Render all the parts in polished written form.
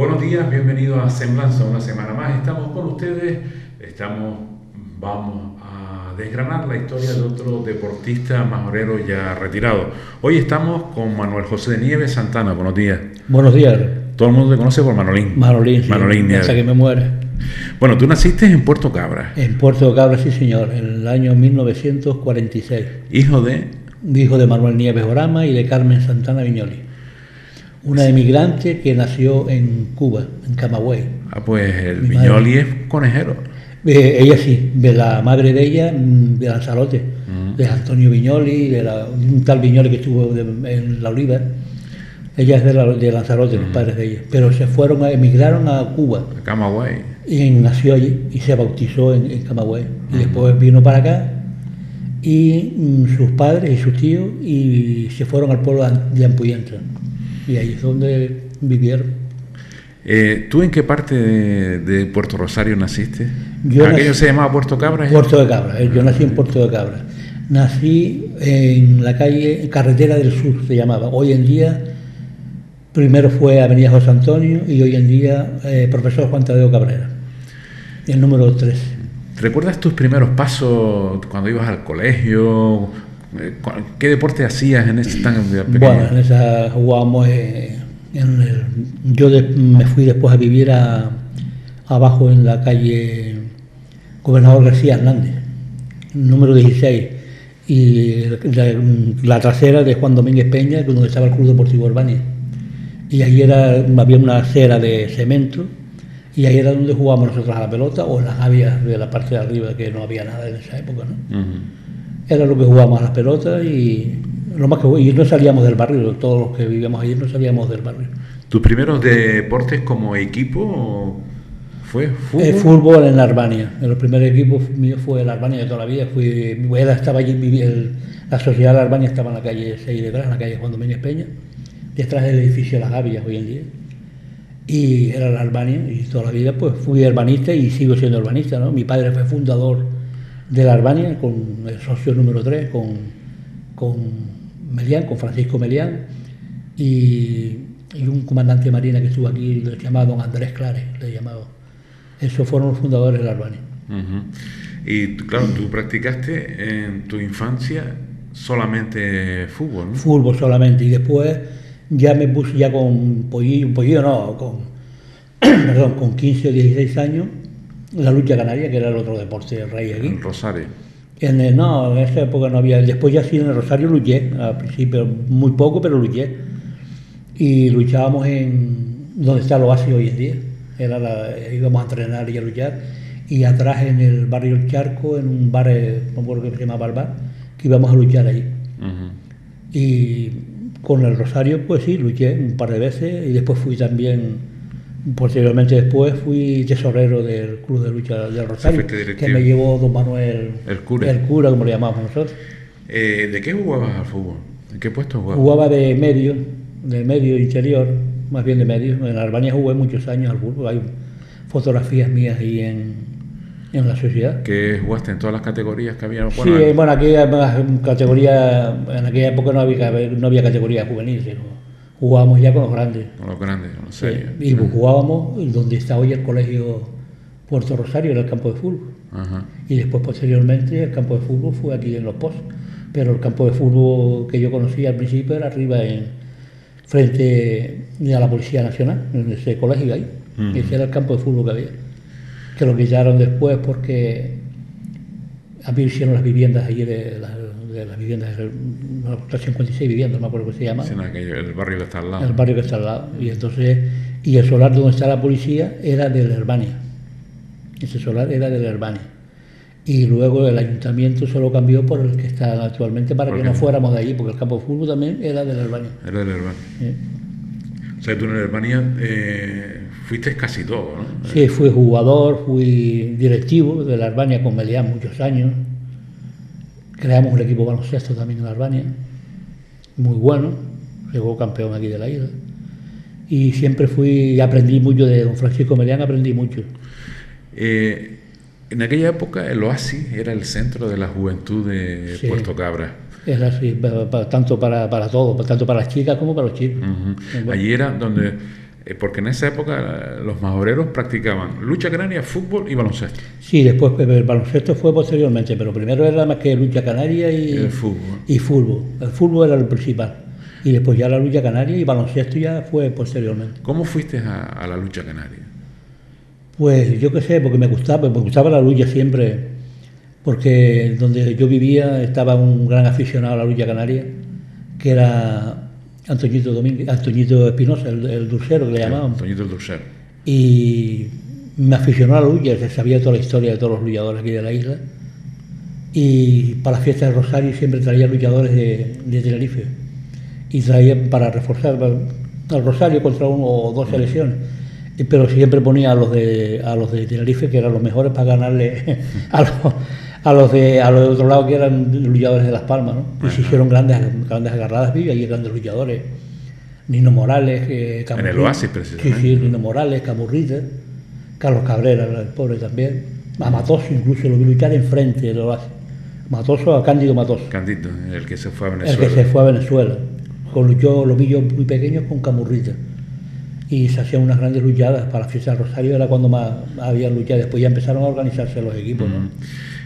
Buenos días, bienvenidos a Semblanza, una semana más. Estamos con ustedes, vamos a desgranar la historia de otro deportista majorero ya retirado. Hoy estamos con Manuel José de Nieves Santana. Buenos días. Buenos días. Todo el mundo te conoce por Manolín. Manolín, sí, Manolín Nieves. hasta que me muera. Bueno, tú naciste en Puerto Cabra. En Puerto Cabra, sí señor, en el año 1946. Hijo de... Hijo de Manuel Nieves Orama y de Carmen Santana Viñoli. Una emigrante que nació en Cuba, en Camagüey. Ah, pues el Viñoli es conejero. Ella sí, de la madre de ella, de Lanzarote, de Antonio Viñoli, de un tal Viñoli que estuvo en La Oliva. Ella es de Lanzarote, los padres de ella. Pero emigraron a Cuba. A Camagüey. Y nació allí y se bautizó en Camagüey. Y después vino para acá y sus padres y sus tíos y se fueron al pueblo de Ampuyenta. Y ahí es donde vivieron. ¿Tú en qué parte de Puerto Rosario naciste? ¿Aquello se llamaba Puerto Cabra? Puerto de Cabra. Yo nací en Puerto de Cabra. Nací en la calle Carretera del Sur, se llamaba. Hoy en día, primero fue Avenida José Antonio y hoy en día Profesor Juan Tadeo Cabrera, el número 3. ¿Recuerdas tus primeros pasos cuando ibas al colegio? ¿Qué deporte hacías en ese tan pequeño? Bueno, en esa jugábamos me fui después a vivir abajo en la calle Gobernador García Hernández, número 16, y la trasera de Juan Domínguez Peña, donde estaba el Club Deportivo Albania. Y ahí había una acera de cemento, y ahí era donde jugábamos nosotros a la pelota, o en las gavias de la parte de arriba, que no había nada en esa época, ¿no? Era lo que jugábamos a las pelotas y no salíamos del barrio, todos los que vivíamos allí no salíamos del barrio. ¿Tus primeros deportes como equipo fue fútbol? Fútbol en la Albania. El primer equipo mío fue en la Albania de toda la vida. Estaba allí, la sociedad de la Albania estaba en la calle 6 detrás, en la calle Juan Domínguez Peña, detrás del edificio de las Gavias hoy en día. Y era la Albania y toda la vida pues fui albanista y sigo siendo albanista, ¿no? Mi padre fue fundador de la Albania con el socio número 3, con Melián, con Francisco Melián y un comandante de marina que estuvo aquí, le llamaba don Andrés Clares, le llamaba. Esos fueron los fundadores de la Albania. Y claro, tú practicaste en tu infancia solamente fútbol, ¿no? Fútbol solamente, y después ya me puse ya con con 15 o 16 años, la lucha canaria, que era el otro deporte del rey aquí. En Rosario. En esa época no había. Después ya sí en el Rosario luché, al principio muy poco, pero luché. Y luchábamos en donde está el Oasis hoy en día. Íbamos a entrenar y a luchar. Y atrás en el barrio El Charco, en un bar, no recuerdo que se llamaba el bar, que íbamos a luchar allí. Y con el Rosario, pues sí, luché un par de veces y después fui también. Posteriormente después fui tesorero del Club de Lucha del Rosario, que me llevó don Manuel, el cura como le llamamos nosotros. ¿De qué jugabas al fútbol? ¿En qué puesto jugabas? Jugaba de medio interior, más bien de medio. En Albania jugué muchos años al fútbol, hay fotografías mías ahí en la sociedad. ¿Que jugaste en todas las categorías que había? Bueno, sí, bueno, en aquella época no había categoría juvenil, sino jugábamos ya con los grandes. Con los grandes, en serio. Sí, y jugábamos donde está hoy el colegio Puerto Rosario, era el campo de fútbol. Y después, posteriormente, el campo de fútbol fue aquí en Los Pozos. Pero el campo de fútbol que yo conocía al principio era arriba, frente a la Policía Nacional, en ese colegio ahí. Ese era el campo de fútbol que había. Que lo quitaron después porque a mí hicieron las viviendas allí de las viviendas, las 56 viviendas, no me acuerdo cómo se llama. Sí, el barrio que está al lado. El barrio que está al lado. Y el solar donde está la policía era de la Albania. Ese solar era de la Albania. Y luego el ayuntamiento se lo cambió por el que está actualmente para que no fuéramos de allí, porque el campo de fútbol también era de la Albania. Era de la Albania. Sí. O sea, tú en la Albania fuiste casi todo, ¿no? Sí, fui jugador, fui directivo de la Albania con Melián muchos años. Creamos un equipo baloncesto también en la Albania, muy bueno, llegó campeón aquí de la isla. Y siempre aprendí mucho de don Francisco Melián, aprendí mucho. En aquella época el Oasis era el centro de la juventud de Puerto Cabra. Es así, tanto para todo, tanto para las chicas como para los chicos. Bueno. Allí era donde Porque en esa época los majoreros practicaban lucha canaria, fútbol y baloncesto. Sí, después el baloncesto fue posteriormente, pero primero era más que lucha canaria El fútbol. y fútbol. El fútbol era lo principal. Y después ya la lucha canaria y baloncesto ya fue posteriormente. ¿Cómo fuiste a la lucha canaria? Pues yo qué sé, porque me gustaba la lucha siempre, porque donde yo vivía estaba un gran aficionado a la lucha canaria, que era Antoñito Espinosa, el dulcero que le llamaban. Antoñito el dulcero. Y me aficionó a la lucha, se sabía toda la historia de todos los luchadores aquí de la isla. Y para la fiesta del Rosario siempre traía luchadores de Tenerife. Y traía para reforzar al Rosario contra uno o dos selecciones. Pero siempre ponía a los de Tenerife, que eran los mejores, para ganarle a los de otro lado, que eran luchadores de Las Palmas, ¿no? Y se hicieron grandes agarradas vivas, y grandes luchadores. Nino Morales, en el Oasis, precisamente. Sí, Nino Morales, Camurrita, Carlos Cabrera, el pobre también. A Matoso incluso lo vi luchar enfrente del Oasis. Matoso, a Cándido Matoso. Cándido, el que se fue a Venezuela. El que se fue a Venezuela. Lo vi yo muy pequeños con Camurrita. Y se hacían unas grandes luchadas. Para la fiesta del Rosario era cuando más había luchado. Después ya empezaron a organizarse los equipos, ¿no?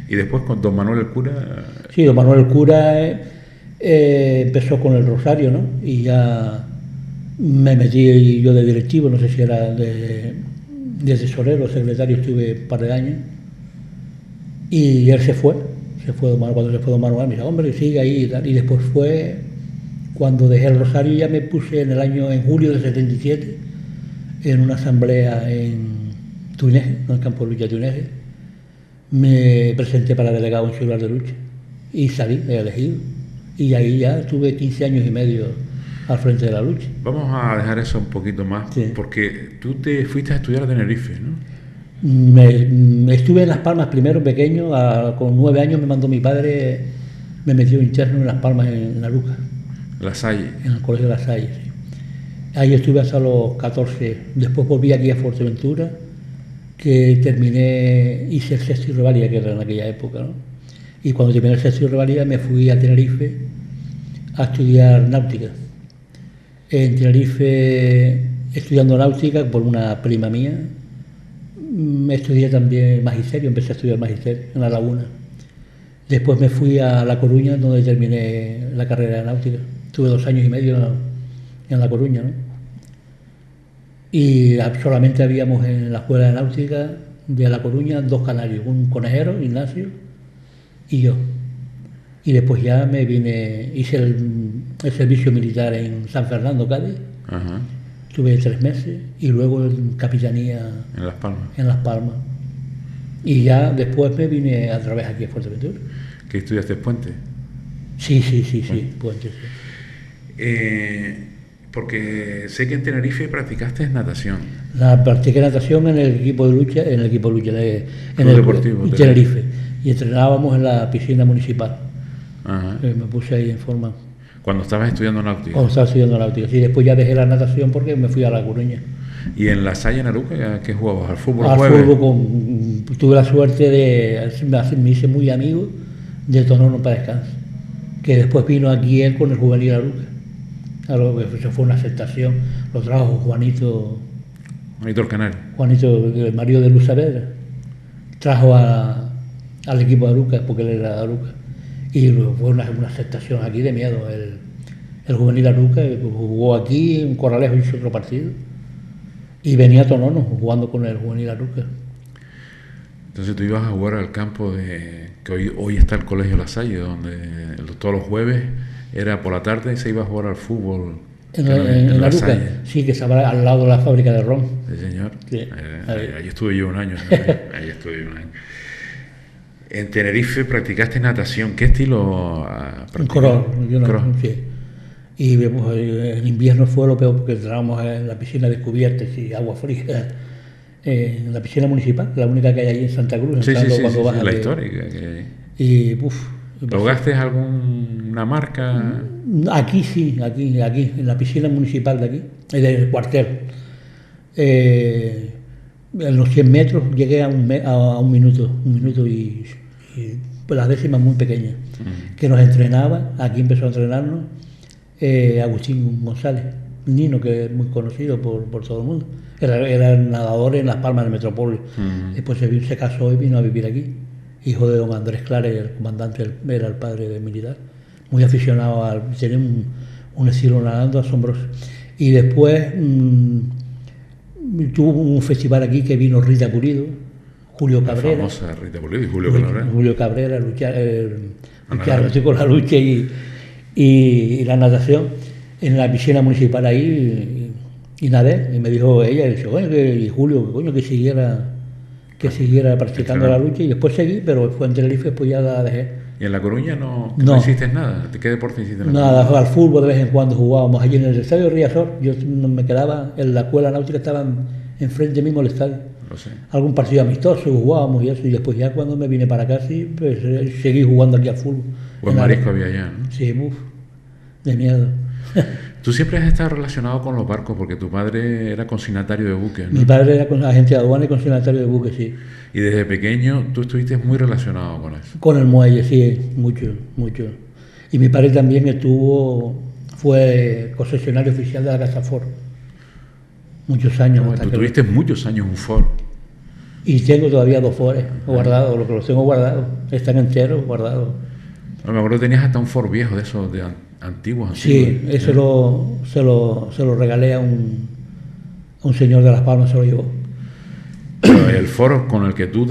Y después con don Manuel el Cura. Sí, don Manuel el Cura empezó con el Rosario, ¿no? Y ya me metí yo de directivo, no sé si era de tesorero, secretario, estuve un par de años. Y él se fue don Manuel. Cuando se fue don Manuel, me dijo, hombre, sigue ahí y tal. Y después fue cuando dejé el Rosario, ya me puse en julio del 77, en una asamblea en Tuineje, en el campo de lucha de Tuineje. Me presenté para delegado en Ciudad de Lucha y salí elegido. Y ahí ya estuve 15 años y medio al frente de la lucha. Vamos a dejar eso un poquito más, sí. Porque tú te fuiste a estudiar a Tenerife, ¿no? Estuve en Las Palmas primero, pequeño, con 9 años me mandó mi padre, me metió interno en Las Palmas, en Aruca. La Salle. En el colegio de La Salle, sí. Ahí estuve hasta los 14. Después volví aquí a Fuerteventura, que hice el sexto y revalía, que era en aquella época, ¿no? Y cuando terminé el sexto y revalía me fui a Tenerife a estudiar náutica. En Tenerife, estudiando náutica por una prima mía, estudié también magisterio, empecé a estudiar magisterio en La Laguna. Después me fui a La Coruña, donde terminé la carrera de náutica. Estuve 2 años y medio en La Coruña, ¿no? Y solamente habíamos en la escuela de náutica de La Coruña 2 canarios, un conejero, Ignacio, y yo. Y después ya me vine, hice el servicio militar en San Fernando, Cádiz. Ajá. Estuve 3 meses y luego en capitanía en Las Palmas. Y ya después me vine otra vez aquí a Fuerteventura. ¿Qué estudiaste, Puente? Sí, Puente, sí. Porque sé que en Tenerife practicaste natación. Practiqué natación en el equipo de lucha, en el deportivo Tenerife. Y entrenábamos en la piscina municipal. Ajá. Me puse ahí en forma. ¿Cuando estabas estudiando náutica? Cuando estaba estudiando náutica, sí. Después ya dejé la natación porque me fui a La Coruña. ¿Y en La Salle, en Aruca, qué jugabas? ¿Al fútbol? Al fútbol, tuve la suerte me hice muy amigo de Tonono para Descanso, que después vino aquí él con el juvenil Aruca. Claro, eso fue una aceptación. Lo trajo Juanito el Canario. Juanito, el marido de Luz Saavedra. Trajo al equipo de Aruca, porque él era de Aruca. Y fue una aceptación aquí de miedo. El juvenil Aruca jugó aquí, en Corralejo hizo otro partido. Y venía Tonono jugando con el juvenil Aruca. Entonces tú ibas a jugar al campo que hoy está el Colegio La Salle, donde todos los jueves era por la tarde y se iba a jugar al fútbol. ¿En La Aruca? Sí, que estaba al lado de la fábrica de ron. Sí, señor. Sí. Ahí estuve yo un año. En Tenerife practicaste natación. ¿Qué estilo practicaste? Crawl. Sí. Y en invierno fue lo peor porque entrábamos en la piscina descubierta y agua fría. En la piscina municipal, la única que hay ahí en Santa Cruz. Sí, la histórica que hay. Y ¿lograste alguna marca? Aquí sí, aquí, en la piscina municipal de aquí, del cuartel. En los 100 metros llegué a un minuto y las décimas muy pequeñas. Que nos entrenaba, aquí empezó a entrenarnos Agustín González, Nino, que es muy conocido por todo el mundo. Era nadador en Las Palmas del Metropol. Después se casó y vino a vivir aquí. Hijo de don Andrés Clare, el comandante, era el padre del militar. Muy aficionado, tenía un estilo nadando asombroso. Y después tuvo un festival aquí que vino Rita Pulido, Julio Cabrera. La famosa Rita Pulido y Julio Cabrera. Julio Cabrera, luchar con la lucha y la natación en la piscina municipal ahí y nadé. Y me dijo ella, y coño, y Julio, coño, que siguiera practicando la lucha, y después seguí, pero fue en Tenerife, pues ya la dejé. ¿Y en La Coruña no hiciste nada? ¿Qué deporte hiciste en La Nada, Coruña? al fútbol de vez en cuando jugábamos allí en el estadio Riazor. Yo me quedaba en la escuela náutica, estaba enfrente mismo del estadio. Lo sé. Algún partido amistoso jugábamos y eso, y después ya cuando me vine para acá, sí, pues seguí jugando aquí al fútbol. Buen marisco había allá, ¿no? Sí, de miedo. Tú siempre has estado relacionado con los barcos porque tu padre era consignatario de buques, ¿no? Mi padre era agente de aduana y consignatario de buques, sí. Y desde pequeño tú estuviste muy relacionado con eso. Con el muelle, sí, mucho. Y mi padre también fue concesionario oficial de la Casa Ford. Muchos años. Bueno, tú tuviste muchos años un Ford. Y tengo todavía 2 Ford guardados, lo que los tengo guardados. Están enteros, guardados. No, me acuerdo que tenías hasta un Ford viejo de esos de antiguos. Sí, eso se lo regalé a un señor de Las Palmas, se lo llevó. Pero el Ford con el que tú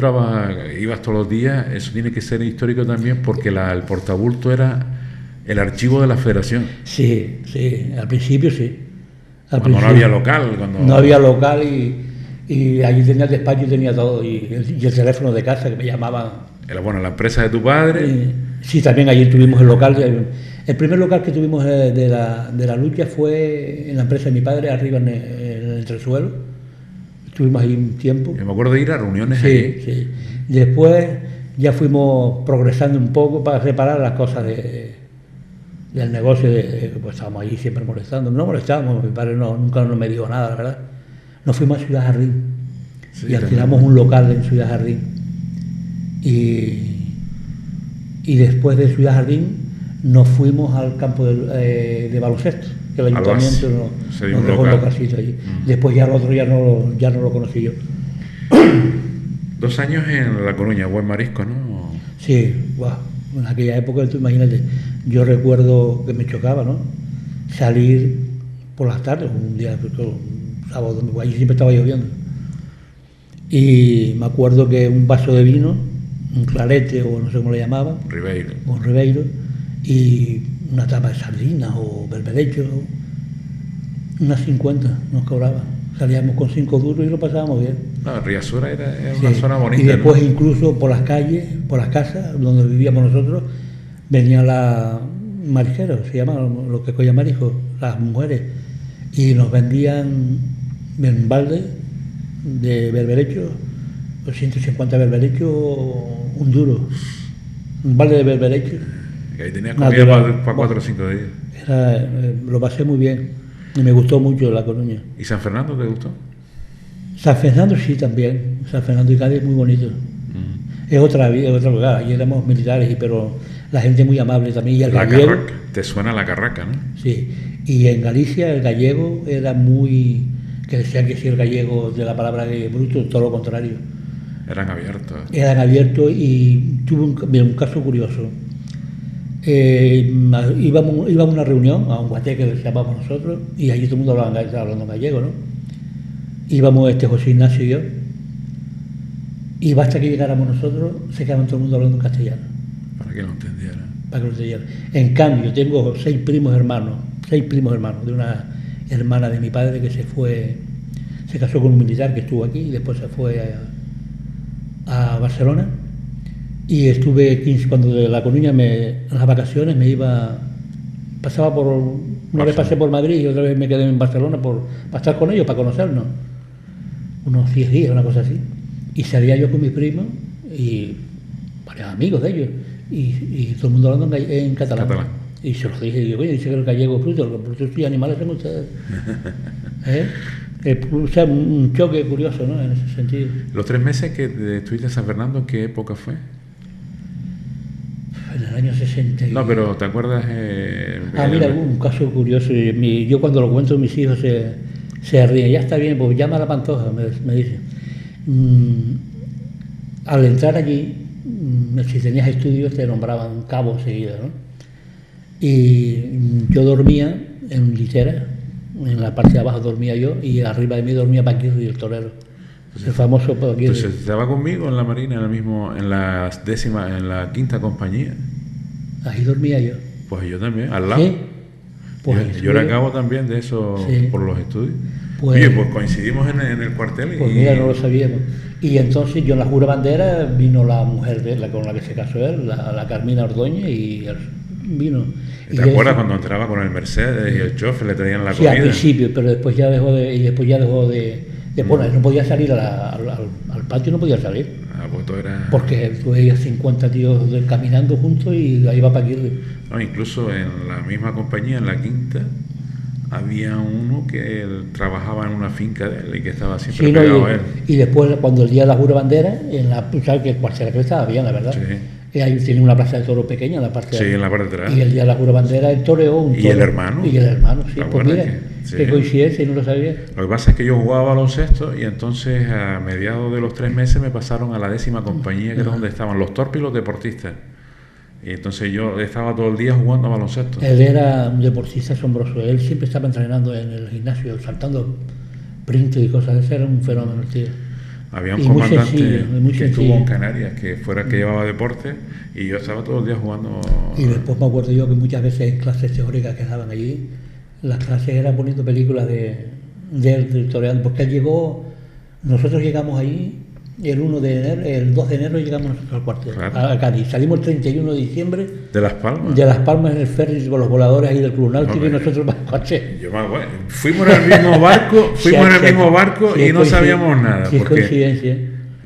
ibas todos los días, eso tiene que ser histórico también porque el portabulto era el archivo de la federación. Sí, al principio sí. Cuando no había local. No había local y allí tenía el despacho y tenía todo. Y el teléfono de casa que me llamaban. Era la empresa de tu padre. Sí, también allí tuvimos el local. El primer local que tuvimos de la lucha fue en la empresa de mi padre, arriba en el entresuelo. Estuvimos ahí un tiempo. Yo me acuerdo de ir a reuniones allí. Sí. Después ya fuimos progresando un poco para reparar las cosas del negocio. Pues estábamos ahí siempre molestando. No molestábamos, mi padre nunca me dijo nada, la verdad. Nos fuimos a Ciudad Jardín y alquilamos un local en Ciudad Jardín. Y después de Ciudad Jardín nos fuimos al campo de baloncesto, que el ayuntamiento nos dejó un localcito allí. Después ya el otro ya no lo conocí yo. 2 años en La Coruña, buen marisco, ¿no? Sí, en aquella época, tú imagínate, yo recuerdo que me chocaba, ¿no? Salir por las tardes, un día, un sábado, allí siempre estaba lloviendo. Y me acuerdo que un vaso de vino, un clarete o no sé cómo le llamaban, Ribeiro, y una tapa de sardinas o berberecho, unas 50 nos cobraban. Salíamos con 5 duros y lo pasábamos bien. No, Riazor era una zona bonita. Y después, ¿no? Incluso por las calles, por las casas donde vivíamos nosotros, venían las marisqueros, se llaman lo que cogían mariscos, las mujeres, y nos vendían en balde de berberecho, 150 berberechos, un duro, un balde de berberecho. Y ahí tenías comida para 4 o 5 días. Lo pasé muy bien y me gustó mucho La Coruña. ¿Y San Fernando te gustó? San Fernando sí, también. San Fernando y Cádiz es muy bonito. Es otra lugar. Allí éramos militares, pero la gente muy amable también. Y el gallego, Carraca. Te suena la carraca, ¿no? Sí. Y en Galicia el gallego era muy... que decían que si el gallego de la palabra de bruto, todo lo contrario. Eran abiertos. Eran abiertos y tuve un caso curioso. Íbamos a una reunión, a un guateque que llamamos nosotros, y allí todo el mundo estaba hablando gallego, ¿no? Íbamos José Ignacio y yo, y basta que llegáramos nosotros, se quedaban todo el mundo hablando en castellano. Para que lo entendieran. Para que lo entendieran. En cambio, tengo 6 primos hermanos, de una hermana de mi padre que se casó con un militar que estuvo aquí y después se fue a Barcelona. Y estuve 15, cuando de La Coruña, en las vacaciones pasaba una vez pasé por Madrid y otra vez me quedé en Barcelona para estar con ellos, para conocernos. Unos 10 días, una cosa así. Y salía yo con mis primos y varios amigos de ellos, y todo el mundo hablando en catalán. Y se los dije, dice que el gallego es bruto, los brutos y animales son ustedes. O sea, un choque curioso, ¿no? En ese sentido. ¿Los 3 meses que estuviste en San Fernando, qué época fue? En el el año 60. No, pero ¿te acuerdas? Mira, un caso curioso. Yo cuando lo cuento, mis hijos se ríen. Ya está bien, pues llama a la Pantoja, me dicen. Al entrar allí, si tenías estudios, te nombraban cabo enseguida, ¿no? Y yo dormía en litera, en la parte de abajo dormía yo, y arriba de mí dormía Paquirri, el torero. El famoso Paquirri. Entonces, ¿estaba conmigo en la Marina, en la quinta compañía? Ahí dormía yo. Pues yo también, al lado. ¿Sí? Pues yo era cabo también de eso, sí, por los estudios. Pues, oye, pues coincidimos en el cuartel. Pues mira, no lo sabíamos. Y entonces yo en la jura bandera vino la mujer de él, con la que se casó él, la Carmina Ordóñez, y él vino. ¿Te acuerdas cuando entraba con el Mercedes y el chofer le traían la comida? Sí, al principio, pero después ya dejó de poner, no podía salir al patio, no podía salir. Pues todo era... Porque tú veías 50 tíos caminando juntos y ahí va Paquirri. No, incluso en la misma compañía, en la quinta, había uno que trabajaba en una finca de él y que estaba siempre pegado a él. Y después, cuando el día de la jura bandera, sabes que el cuartel estaba bien, la verdad. Sí. Y ahí tiene una plaza de toro pequeña en la parte en la parte de atrás. Y el día de la jura bandera, el toreó un toro. ¿Y el hermano? Y el hermano, sí. Pues mira, qué coincidencia, y no lo sabía. Lo que pasa es que yo jugaba baloncesto y entonces a mediados de los 3 meses me pasaron a la 10ª compañía, que era donde estaban los torpes y los deportistas. Y entonces yo estaba todo el día jugando a baloncesto. Él era un deportista asombroso. Él siempre estaba entrenando en el gimnasio, saltando prints y cosas. Ese era un fenómeno, tío. Había un comandante que estuvo en Canarias, que fuera el que llevaba deporte, y yo estaba todo el día jugando. Y después me acuerdo yo que muchas veces en clases teóricas que daban allí, las clases eran poniendo películas de él toreando, porque él llegó, nosotros llegamos allí el 2 de enero llegamos nosotros al cuartel, claro, a Cádiz. Salimos el 31 de diciembre. ¿De Las Palmas? De Las Palmas en el ferry con los voladores ahí del Club Náutico, y nosotros para el cuartel. Fuimos en el mismo barco, y no sabíamos nada. Sí, es coincidencia.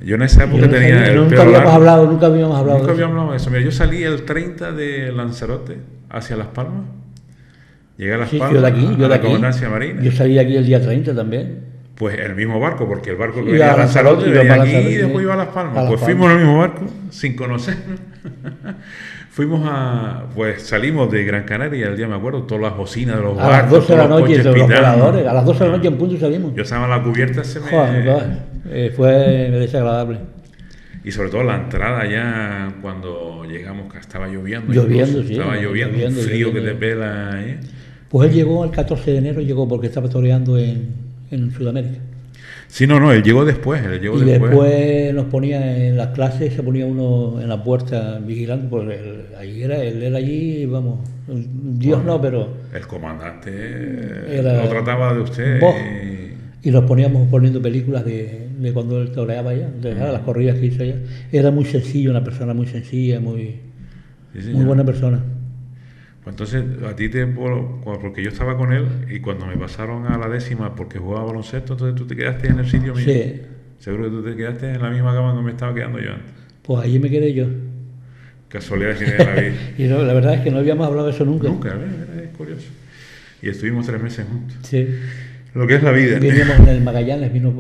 Yo en esa época tenía el nunca habíamos hablado de eso. Mira, yo salí el 30 de Lanzarote hacia Las Palmas. Llegué a Las Palmas, a la Comandancia Marina. Yo salí aquí el día 30 también. Pues el mismo barco, porque el barco que venía a Lanzarote venía aquí y después iba a Las Palmas. Pues fuimos en el mismo barco, sin conocernos. Pues salimos de Gran Canaria, el día me acuerdo, todas las bocinas de los barcos. A las 12 de la noche, los voladores, a las 12 de la noche en punto salimos. Yo estaba en la cubierta, fue desagradable. Y sobre todo la entrada ya, cuando llegamos, que estaba lloviendo. Estaba lloviendo, un frío que te pela ahí. Pues él llegó el 14 de enero, porque estaba toreando en Sudamérica. Sí, no, él llegó después. Después nos ponía en las clases, se ponía uno en la puerta vigilando, porque él era allí, vamos, Dios no, pero... El comandante lo trataba de usted. Y nos poníamos poniendo películas de cuando él toreaba allá, las corridas que hizo allá. Era muy sencillo, una persona muy sencilla, muy buena persona. Entonces, a ti porque yo estaba con él y cuando me pasaron a la 10ª porque jugaba baloncesto, entonces tú te quedaste en el sitio mío. Sí. Seguro que tú te quedaste en la misma cama donde me estaba quedando yo antes. Pues allí me quedé yo. Casualidad que tiene la vida. Y no, la verdad es que no habíamos hablado de eso nunca. Nunca, es curioso. Y estuvimos 3 meses juntos. Sí. Lo que es la vida. Veníamos en el Magallanes, vino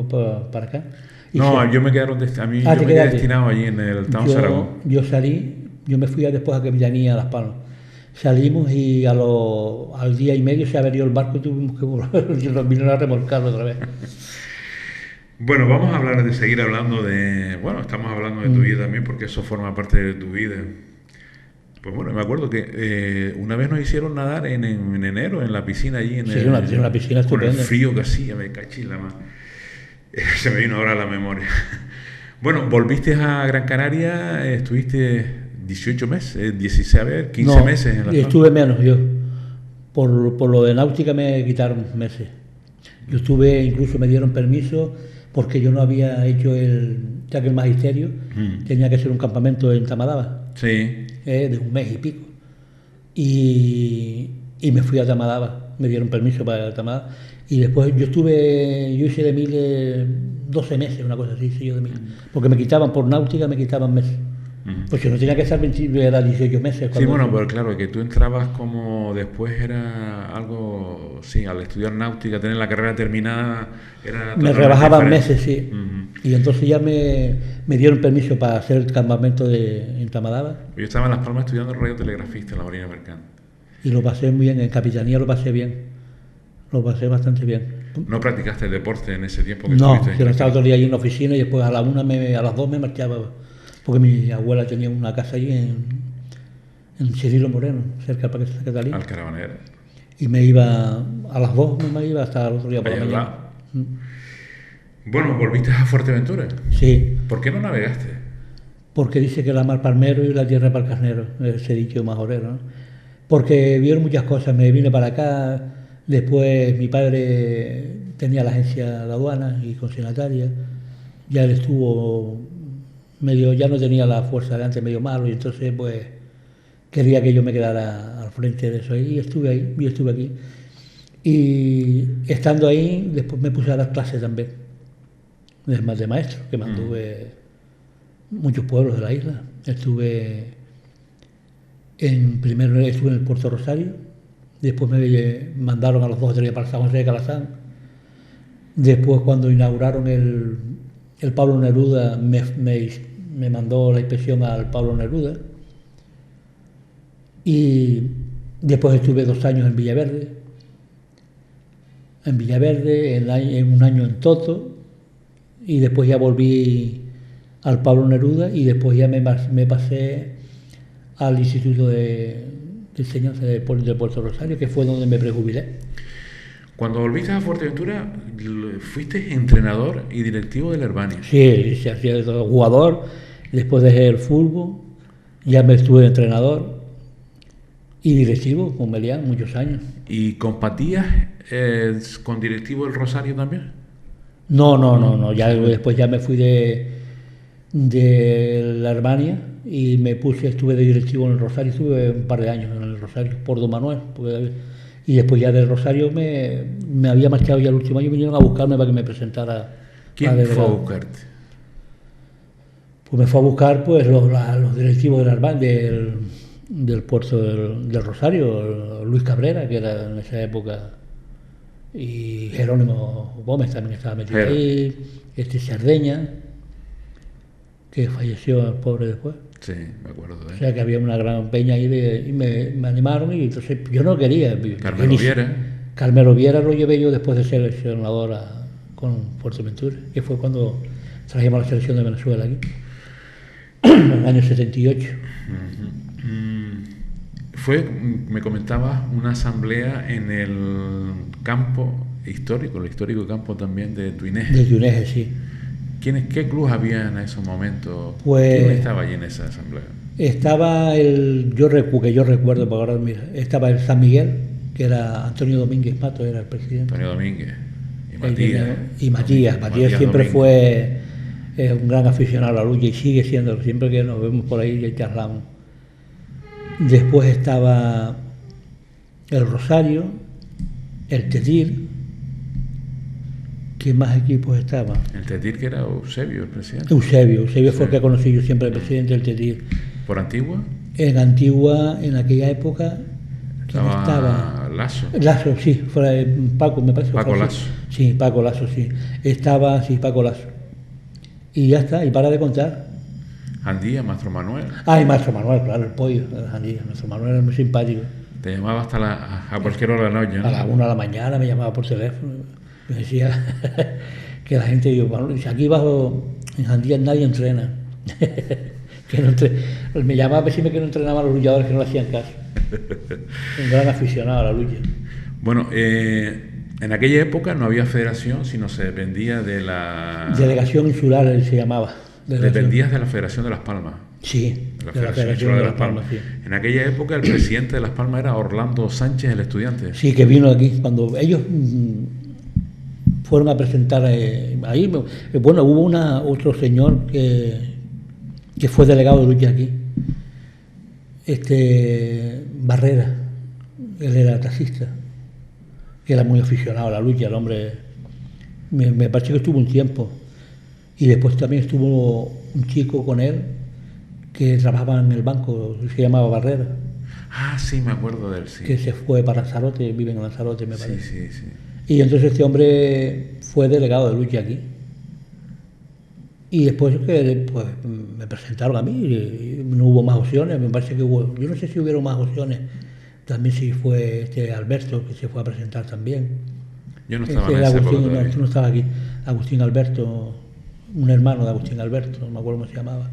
para acá. Yo me quedaron yo me quedé destinado allí en el Town Aragón. Yo me fui después a Capellanía, a Las Palmas. Salimos y al día y medio se averió el barco y tuvimos que volver, y nos vinieron a remolcarlo otra vez. Bueno, vamos a seguir hablando estamos hablando de tu vida también, porque eso forma parte de tu vida. Pues bueno, me acuerdo que una vez nos hicieron nadar en enero en la piscina allí. Una piscina estupenda. Con el frío que hacía, me cachila más. Se me vino ahora a la memoria. Bueno, volviste a Gran Canaria, estuviste 18 meses, 15 meses en la zona. Estuve menos yo. Por lo de náutica me quitaron meses. Yo estuve, incluso me dieron permiso, porque yo no había hecho el magisterio, tenía que hacer un campamento en Tamadaba. Sí. De 1 mes y pico. Y me fui a Tamadaba, me dieron permiso para Tamadaba. Y después yo hice de 1000 12 meses, una cosa así, hice yo de 1000. Porque me quitaban por náutica, me quitaban meses. Pues yo no tenía que estar 20, era 18 meses. Sí, bueno, pero claro, que tú entrabas como después era algo, sí, al estudiar náutica, tener la carrera terminada, era Me totalmente rebajaban diferente. meses, sí. Y entonces ya me dieron permiso para hacer el campamento en Tamadaba Yo estaba en Las Palmas estudiando radiotelegrafista en la Marina Mercante. y lo pasé muy bien, en Capitanía lo pasé bien, lo pasé bastante bien. ¿No practicaste el deporte en ese tiempo que No, estuviste en yo no estaba Capitanía? todo el día allí en la oficina y después a a las 2 me marchaba, porque mi abuela tenía una casa allí en Cirilo Moreno, cerca de Parque Santa Catalina. Al Caravanera, Y me iba a las 2, me iba hasta el otro día por allá la al mañana. lado. Bueno, volviste a Fuerteventura. Sí, ¿Por qué no navegaste? porque dice que la mar palmero y la tierra para el carnero, ese dicho majorero, ¿no? Porque vieron muchas cosas, me vine para acá, después mi padre tenía la agencia de aduanas y consignataria, ya él estuvo medio, ya no tenía la fuerza de antes, medio malo, y entonces pues quería que yo me quedara al frente de eso, y estuve ahí, yo estuve aquí. Y estando ahí, después me puse a dar clases también, de maestro, que mantuve muchos pueblos de la isla. Primero estuve en el Puerto Rosario, después me mandaron a los 2 o 3 días para San José de Calazán. Después, cuando inauguraron el Pablo Neruda, me mandó la inspección al Pablo Neruda. Y después estuve 2 años en Villaverde, en un año en Toto, y después ya volví al Pablo Neruda y después ya me pasé al Instituto de Enseñanza de Puerto Rosario, que fue donde me prejubilé. Cuando volviste a Fuerteventura, fuiste entrenador y directivo del Herbania. Sí, se hacía de todo, jugador, después dejé el fútbol, ya me estuve de entrenador y directivo con Melián muchos años. ¿Y compartías con directivo del Rosario también? No, ya después ya me fui de la Herbania y estuve de directivo en el Rosario, estuve un par de años en el Rosario, por Don Manuel, y después ya del Rosario me había marchado ya el último año, vinieron a buscarme para que me presentara. ¿Quién fue a buscarte? Pues me fue a buscar pues los directivos del puerto del Rosario, Luis Cabrera, que era en esa época, y Jerónimo Gómez también estaba metido ahí, Sardeña, que falleció el pobre después. Sí, me acuerdo de él. O sea que había una gran peña ahí y me animaron y entonces yo no quería. Carmelo Viera. Carmelo Viera lo llevé yo después de ser seleccionador con Fuerteventura, que fue cuando trajimos la selección de Venezuela aquí, en el año 78. Me comentabas, una asamblea en el campo histórico, el histórico campo también de Tuineje. De Tuineje, sí. ¿Qué clubes había en esos momentos? Pues, ¿quién estaba allí en esa asamblea? Estaba yo recuerdo, por ahora, mira, estaba el San Miguel, que era Antonio Domínguez Mato, era el presidente. Antonio Domínguez y Matías. Matías siempre Domínguez. Fue un gran aficionado a la lucha y sigue siendo, siempre que nos vemos por ahí y charlamos. Después estaba el Rosario, el Tetir. ¿Qué más equipos estaban? El Tetir, que era Eusebio, el presidente. Eusebio fue el que conocí yo siempre, el presidente del Tetir. ¿Por Antigua? En Antigua, en aquella época, estaba Lasso, sí, Paco, me parece. Paco Lasso. Sí, Paco Lasso, sí. Estaba, sí, Paco Lasso. Y ya está, y para de contar. Andía, Maestro Manuel. Ah, y Maestro Manuel, claro, el pollo, Andía. Maestro Manuel era muy simpático. Te llamaba hasta a cualquier hora de la noche, ¿no? A la 1 de la mañana me llamaba por teléfono. Me decía que la gente, dice, aquí bajo en Jandía nadie entrena. Que no me llamaba a decirme que no entrenaban los luchadores, que no le hacían caso. Un gran aficionado a la lucha. Bueno, en aquella época no había federación, sino se dependía de la... Delegación Insular se llamaba. Dependías de la Federación de Las Palmas. Sí, de la Federación Insular de Las Palmas. Sí. En aquella época el presidente de Las Palmas era Orlando Sánchez, el estudiante. Sí, que vino aquí cuando ellos fueron a presentar ahí. Bueno, hubo otro señor que fue delegado de lucha aquí, Barrera, él era taxista, que era muy aficionado a la lucha, el hombre, me parece que estuvo un tiempo, y después también estuvo un chico con él, que trabajaba en el banco, se llamaba Barrera, Ah, sí, me acuerdo de él, sí. que se fue para Lanzarote, vive en Lanzarote, me Sí, parece. sí, sí. Y entonces este hombre fue delegado de lucha aquí. Y después pues, me presentaron a mí y no hubo más opciones, me parece que hubo, yo no sé si hubieron más opciones, también si fue este Alberto que se fue a presentar también. Yo no estaba en Este esa época Agustín, no, todavía. tú no estabas aquí, Agustín Alberto, un hermano de Agustín Alberto, no me acuerdo cómo se llamaba.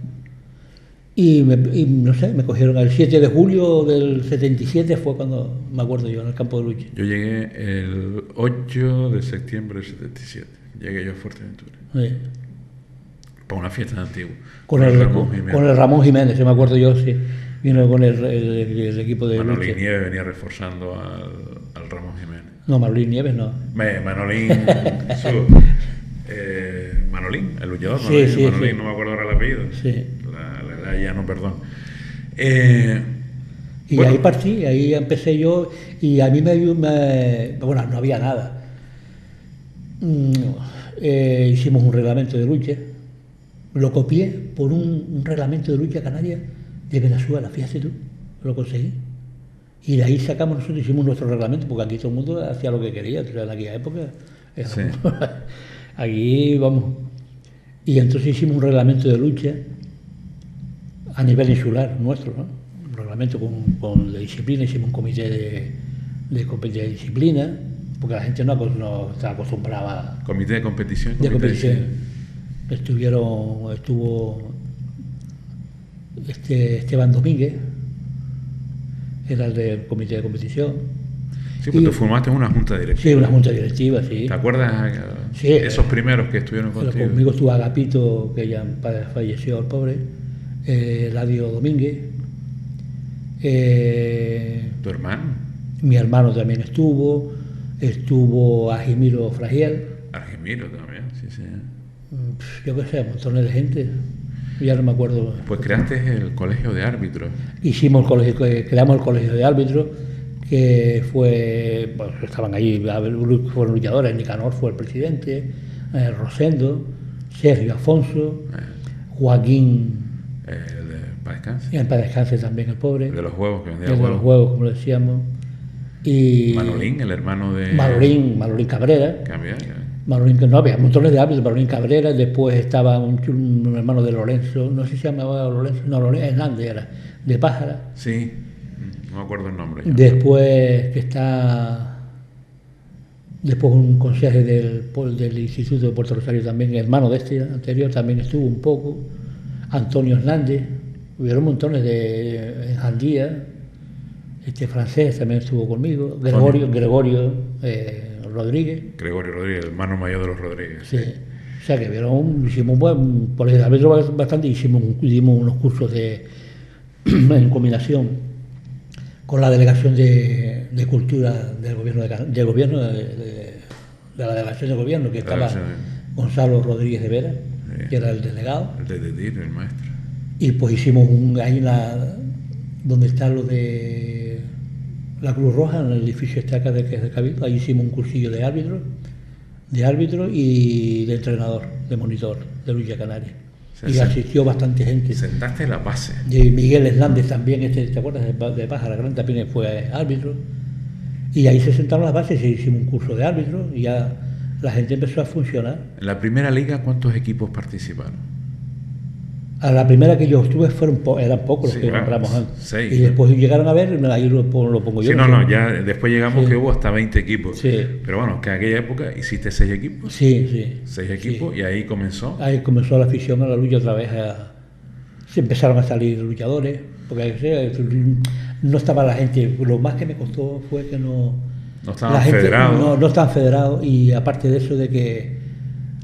Y no sé, me cogieron el 7 de julio del 77 fue cuando, me acuerdo yo, en el campo de lucha. Yo llegué el 8 de septiembre del 77. Llegué yo a Fuerteventura. Sí. Para una fiesta antigua. Con Con el el, Ramón Jiménez. con el Ramón Jiménez, yo me acuerdo yo, sí. Vino con el equipo de lucha. Manolín Nieves venía reforzando al Ramón Jiménez. No, Marlín Nieves no. Manolín. Manolín, el luchador. Sí, Manolín, sí, Manolín, sí. no me acuerdo ahora el apellido. Sí. La edad ya no, perdón. Y Bueno. ahí partí, ahí empecé yo y a mí bueno, no había nada. Hicimos un reglamento de lucha, lo copié por un reglamento de lucha canaria de Venezuela, fíjate tú, lo conseguí. Y de ahí sacamos nosotros, hicimos nuestro reglamento, porque aquí todo el mundo hacía lo que quería, o sea, en aquella época. Sí. Aquí, vamos. Y entonces hicimos un reglamento de lucha a nivel insular nuestro, ¿no? Un reglamento de disciplina, hicimos un comité de disciplina, porque la gente no estaba acostumbrada Comité de competición. de comité competición. de- Estuvo Esteban Domínguez, era el del comité de competición. Sí, pues Y- tú formaste una junta directiva. Sí, una junta directiva, sí. ¿Te acuerdas Sí. esos primeros que estuvieron Pero contigo? conmigo estuvo Agapito, que ya falleció el pobre, Eladio Domínguez, ¿Tu hermano? mi hermano también estuvo Ajimiro Fragiel, Argemiro también, sí, sí. yo qué sé, montones de gente, ya no me acuerdo. Pues creaste el colegio de árbitros. Creamos el colegio de árbitros, que fue, bueno, estaban allí, fueron luchadores, Nicanor fue el presidente, Rosendo, Sergio Afonso, Joaquín, El de Paz Descanse. y en paz descanse también el pobre, El de los huevos, que vendía el de los huevos. huevos, como lo decíamos, y Manolín, el hermano de... Manolín Cabrera, Cambia, Manolín, no había montones de árbitros, Manolín Cabrera, después estaba un hermano de Lorenzo, no sé si se llamaba Lorenzo, no, Lorenzo Hernández era, de Pájara. Sí, no me acuerdo el nombre. Ya. Después después un consejero del Instituto de Puerto Rosario también, hermano de este anterior, también estuvo un poco, Antonio Hernández, hubieron montones en Jandía, este francés también estuvo conmigo, Gregorio Rodríguez, Gregorio Rodríguez, el hermano mayor de los Rodríguez. sí. O sea que hicimos un buen colegio de árbitros bastante, dimos unos cursos en combinación con la delegación de cultura del gobierno de la delegación de gobierno, que estaba Gonzalo Rodríguez de Vera, que era el delegado. El de Tiro, el maestro. Y pues hicimos ahí donde está lo de la Cruz Roja, en el edificio este acá que es de Cabildo, ahí hicimos un cursillo de árbitro y de entrenador, de monitor, de lucha canaria. Y asistió bastante gente. Sentaste la base. Y Miguel Hernández también, ¿te acuerdas? De Pájara Grande también fue árbitro. Y ahí se sentaron las bases y hicimos un curso de árbitro y ya la gente empezó a funcionar. En la primera liga, ¿cuántos equipos participaron? A la primera que yo estuve eran pocos los Sí, que claro, nombramos antes. 6. Y después llegaron a ver, ahí lo pongo yo. Sí, no, ya después llegamos Sí. que hubo hasta 20 equipos. Sí. Pero bueno, que en aquella época hiciste 6 equipos. Sí, sí. 6 equipos Sí. y ahí comenzó. Ahí comenzó la afición a la lucha otra vez. Se empezaron a salir luchadores, porque no estaba la gente. Lo más que me costó fue que No la estaban gente federados. no estaban federados, y aparte de eso de que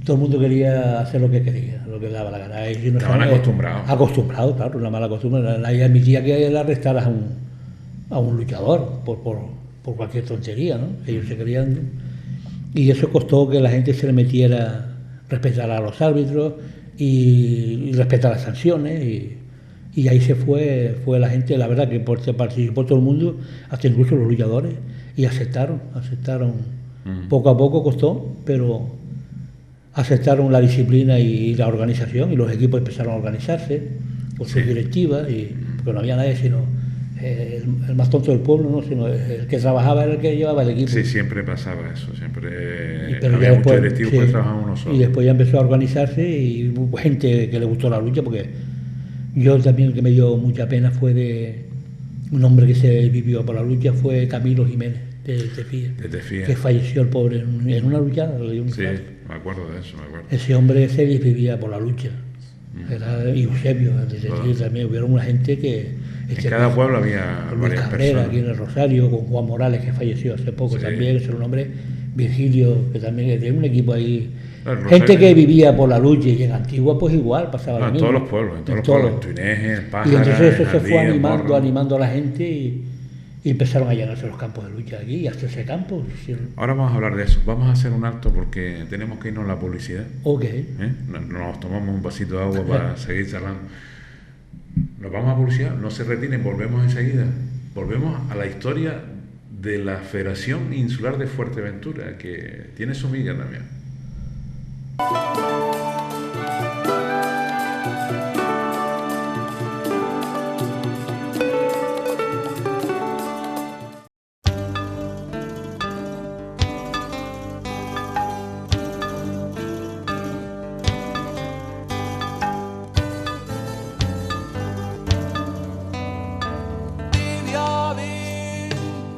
todo el mundo quería hacer lo que quería, lo que le daba la gana. Y no Estaban acostumbrados. Acostumbrados, claro, una mala costumbre. Nadie admitía que le arrestaras a un luchador por cualquier tontería, ¿no? Ellos se querían. Y eso costó que la gente se le metiera, respetar a los árbitros y respetar las sanciones. Y ahí se fue la gente, la verdad que participó todo el mundo, hasta incluso los luchadores, y aceptaron. Poco a poco costó, pero aceptaron la disciplina y la organización, y los equipos empezaron a organizarse. por sus directivas, y porque no había nadie sino el más tonto del pueblo, ¿no? Sino el que trabajaba era el que llevaba el equipo. Sí, siempre pasaba eso, siempre Pero había ya muchos después, directivos sí, que trabajaban uno solo. y después ya empezó a organizarse y hubo gente que le gustó la lucha, porque yo también el que me dio mucha pena fue de un hombre que se vivió por la lucha, fue Camilo Jiménez de Tefía, De Tefía. que falleció el pobre en una lucha, le dio un Sí, infarto. me acuerdo de eso, me acuerdo. Ese hombre se vivía por la lucha. Era Eusebio, de Tefía también, hubieron una gente que... En cada pueblo había Luis varias Cabrera, personas. aquí en el Rosario, con Juan Morales, que falleció hace poco Sí. también, ese era un hombre, Virgilio, que también tiene un equipo ahí. El Rosario- Gente que vivía por la lucha, y en Antigua pues igual pasaba No, lo en mismo. todos los pueblos, en todos los pueblos, en Tuneje, en Pájara, Y entonces eso en se fue Jandía, en Morro. animando a la gente y empezaron a llenarse los campos de lucha aquí, y hasta ese campo. Sí. Ahora vamos a hablar de eso. Vamos a hacer un alto porque tenemos que irnos a la publicidad. Ok. Nos tomamos un vasito de agua para seguir charlando. Nos vamos a publicidad, no se retiren, volvemos enseguida. Volvemos a la historia de la Federación Insular de Fuerteventura, que tiene su miga también.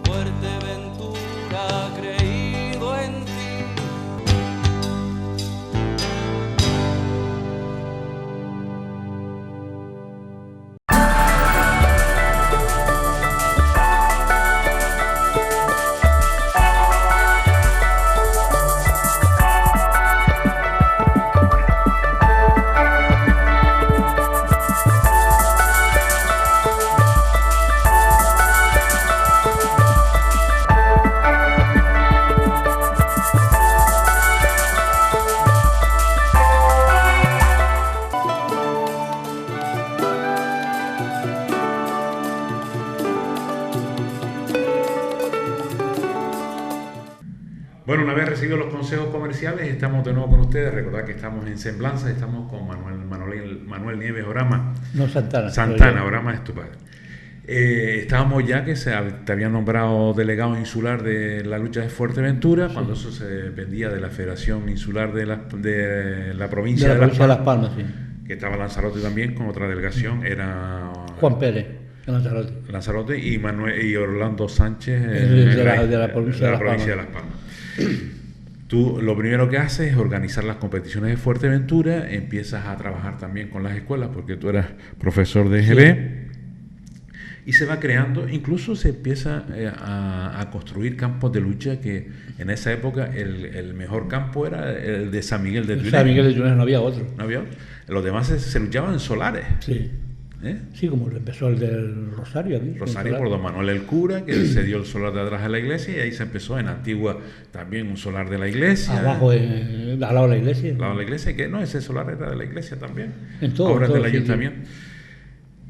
Fuerteventura, creído en ti. Bueno, una vez recibidos los consejos comerciales, estamos de nuevo con ustedes. Recordad que estamos en Semblanza, estamos con Manuel Nieves Orama. No Santana. Santana, Orama es tu padre. Estábamos ya que te habían nombrado delegado insular de la lucha de Fuerteventura, Sí. cuando eso se dependía de la Federación Insular de la provincia De la provincia de Las Palmas, Palmas, sí. que estaba Lanzarote también con otra delegación, era Juan Pérez, en Lanzarote. Lanzarote y Orlando Sánchez De la provincia de Las Palmas. Tú lo primero que haces es organizar las competiciones de Fuerteventura, empiezas a trabajar también con las escuelas porque tú eras profesor de EGB, y se va creando, incluso se empieza a construir campos de lucha, que en esa época el mejor campo era el de San Miguel de En Tuneje. San Miguel de Tuneje no había otro. ¿No había? Los demás se luchaban en solares. Sí. ¿eh? Sí, como lo empezó el del Rosario aquí. Rosario por don Manuel el Cura, que se dio el solar de atrás de la iglesia, y ahí se empezó en Antigua también un solar de la iglesia. Abajo, al lado de la iglesia. Al lado de la iglesia, que no, ese solar era de la iglesia también. En todo, Ahora es en todo, del sí, ayuntamiento.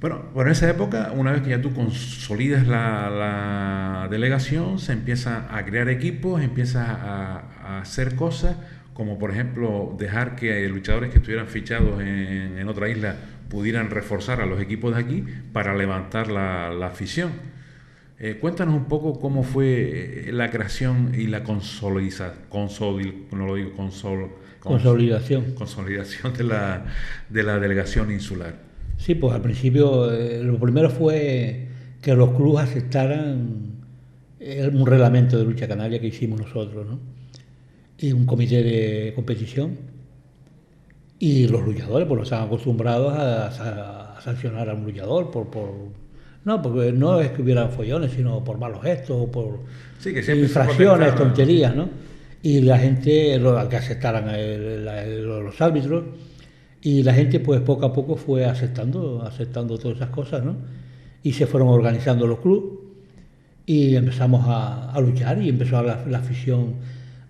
Bueno, en esa época, una vez que ya tú consolidas la delegación, se empieza a crear equipos, empiezas a hacer cosas, como por ejemplo dejar que luchadores que estuvieran fichados en otra isla pudieran reforzar a los equipos de aquí para levantar la afición. Cuéntanos un poco cómo fue la creación y la consolidación de la delegación insular. Sí, pues al principio lo primero fue que los clubes aceptaran un reglamento de lucha canaria que hicimos nosotros, ¿no? Y un comité de competición. Y los luchadores pues no estaban acostumbrados a sancionar a un luchador no, porque no es que hubieran follones, sino por malos gestos o por Sí, que siempre infracciones, tonterías, ¿no? Y la gente, que aceptaran los árbitros, y la gente pues poco a poco fue aceptando todas esas cosas, ¿no? Y se fueron organizando los clubes y empezamos a luchar, y empezó la afición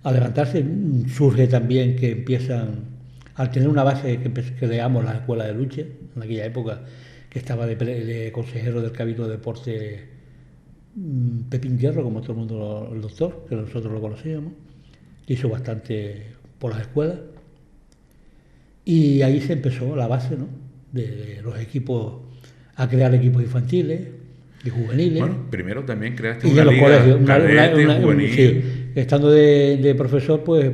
a levantarse. Surge también que empiezan, al tener una base que creamos la escuela de lucha, en aquella época, que estaba de consejero del Cabildo de Deporte Pepín Hierro, como todo el mundo, el doctor, que nosotros lo conocíamos, que hizo bastante por las escuelas. Y ahí se empezó la base, ¿no? de los equipos, a crear equipos infantiles y juveniles. Bueno, primero también creaste Y una en los liga colegios, cadete, juvenil. sí, estando de profesor, pues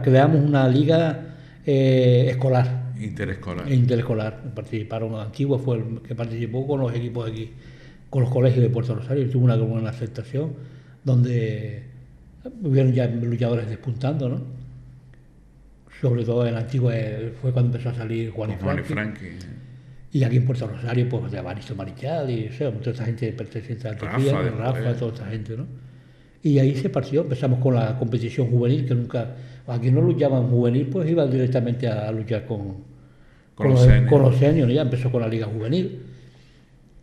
creamos una liga escolar, Interescolar. interescolar. Participaron Antiguos, fue el que participó con los equipos aquí, con los colegios de Puerto Rosario. Tuvo una buena aceptación, donde hubieron ya luchadores despuntando, ¿no? Sobre todo en Antigua fue cuando empezó a salir Juan y Con Juan y Frankie. Frankie. Y aquí en Puerto Rosario, pues de Avaristo Marichal y o sea, toda esta gente perteneciente a Antioquia, Rafa, Rafa, toda esta gente, ¿no? Y ahí se partió, empezamos con la competición juvenil, que nunca, aquí no luchaban juvenil, pues iban directamente a luchar con los seniors, ya empezó con la liga juvenil.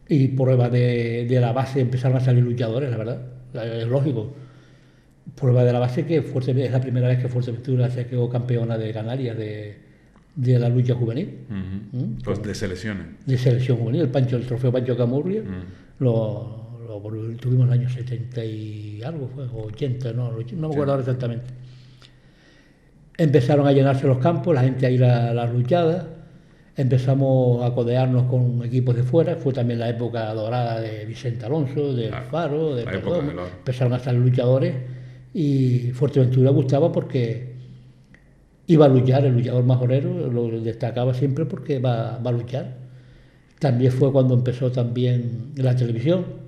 Y prueba de la base empezaron a salir luchadores, la verdad, es lógico. Prueba de la base que es la primera vez que Fuerteventura se quedó campeona de Canarias de la lucha juvenil. Pues de selecciones. De selección juvenil, el trofeo Pancho Camurria, lo tuvimos en el año 70 y algo, fue, o 80, no me acuerdo ahora exactamente. Empezaron a llenarse los campos, la gente a ir a las luchadas, empezamos a codearnos con equipos de fuera, fue también la época dorada de Vicente Alonso, del Faro, de Perdomo, empezaron a estar luchadores y Fuerteventura gustaba porque iba a luchar, el luchador majorero lo destacaba siempre porque va a luchar. También fue cuando empezó también la televisión,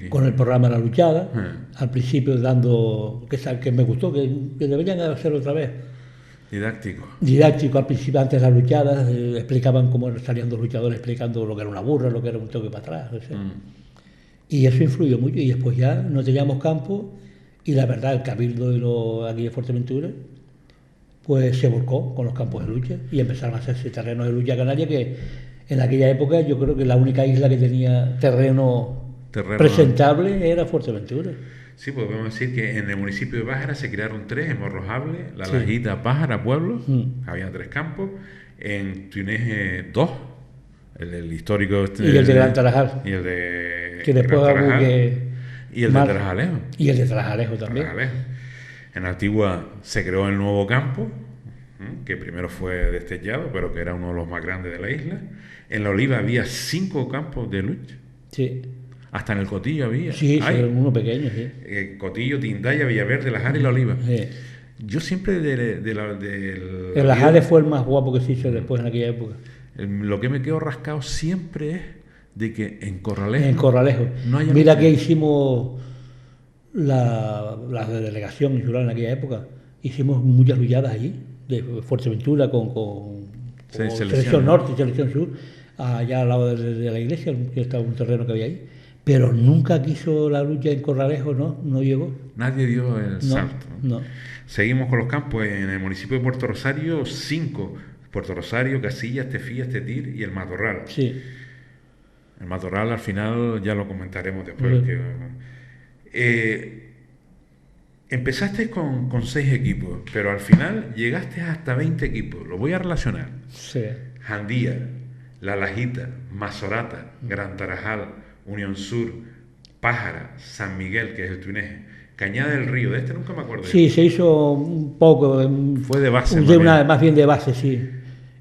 con el programa La Luchada, al principio dando, que me gustó, que deberían hacerlo otra vez. Didáctico, al principio, antes de las luchadas, explicaban cómo salían dos luchadores explicando lo que era una burra, lo que era un toque para atrás. O sea. Y eso influyó mucho, y después ya no teníamos campo, y la verdad, el cabildo aquí de Fuerteventura, pues se volcó con los campos de lucha, y empezaron a hacerse terrenos de lucha canaria, que en aquella época yo creo que la única isla que tenía terreno presentable era Fuerteventura. Sí, pues podemos decir que en el municipio de Pájara se crearon 3, en Morrojable, La Lajita, Pájara, Pueblo, había 3 campos, en Tuneje 2, el histórico... Y el de Gran Tarajal. Y el de... Que después y el de Tarajalejo. Y el de Tarajalejo también. En Antigua se creó el nuevo campo, que primero fue destellado, pero que era uno de los más grandes de la isla. En La Oliva había 5 campos de lucha. Sí. Hasta en el Cotillo había. Sí, uno pequeño, sí. Cotillo, Tindaya, Villaverde, La Jara y La Oliva. Sí. Yo siempre el La Jara fue el más guapo que se hizo después en aquella época. Lo que me quedo rascado siempre es de que en Corralejo. No haya Mira lucha. Que hicimos la delegación insular en aquella época. Hicimos muchas luchadas allí, de Fuerteventura con Selección Norte y Selección Sur, allá al lado de la iglesia, que estaba un terreno que había ahí. Pero nunca quiso la lucha en Corralejo, no llegó. Nadie dio el salto. No. Seguimos con los campos en el municipio de Puerto Rosario, 5. Puerto Rosario, Casillas, Tefías, Tetir y el Matorral. Sí. El Matorral al final ya lo comentaremos después. Empezaste con 6 equipos, pero al final llegaste hasta 20 equipos. Lo voy a relacionar. Sí. Jandía, La Lajita, Mazorata, Gran Tarajal, Unión Sur, Pájara, San Miguel, que es el Tuneje, Cañada del Río, de este nunca me acuerdo. Sí, se hizo un poco. Fue de base. Más bien de base, sí.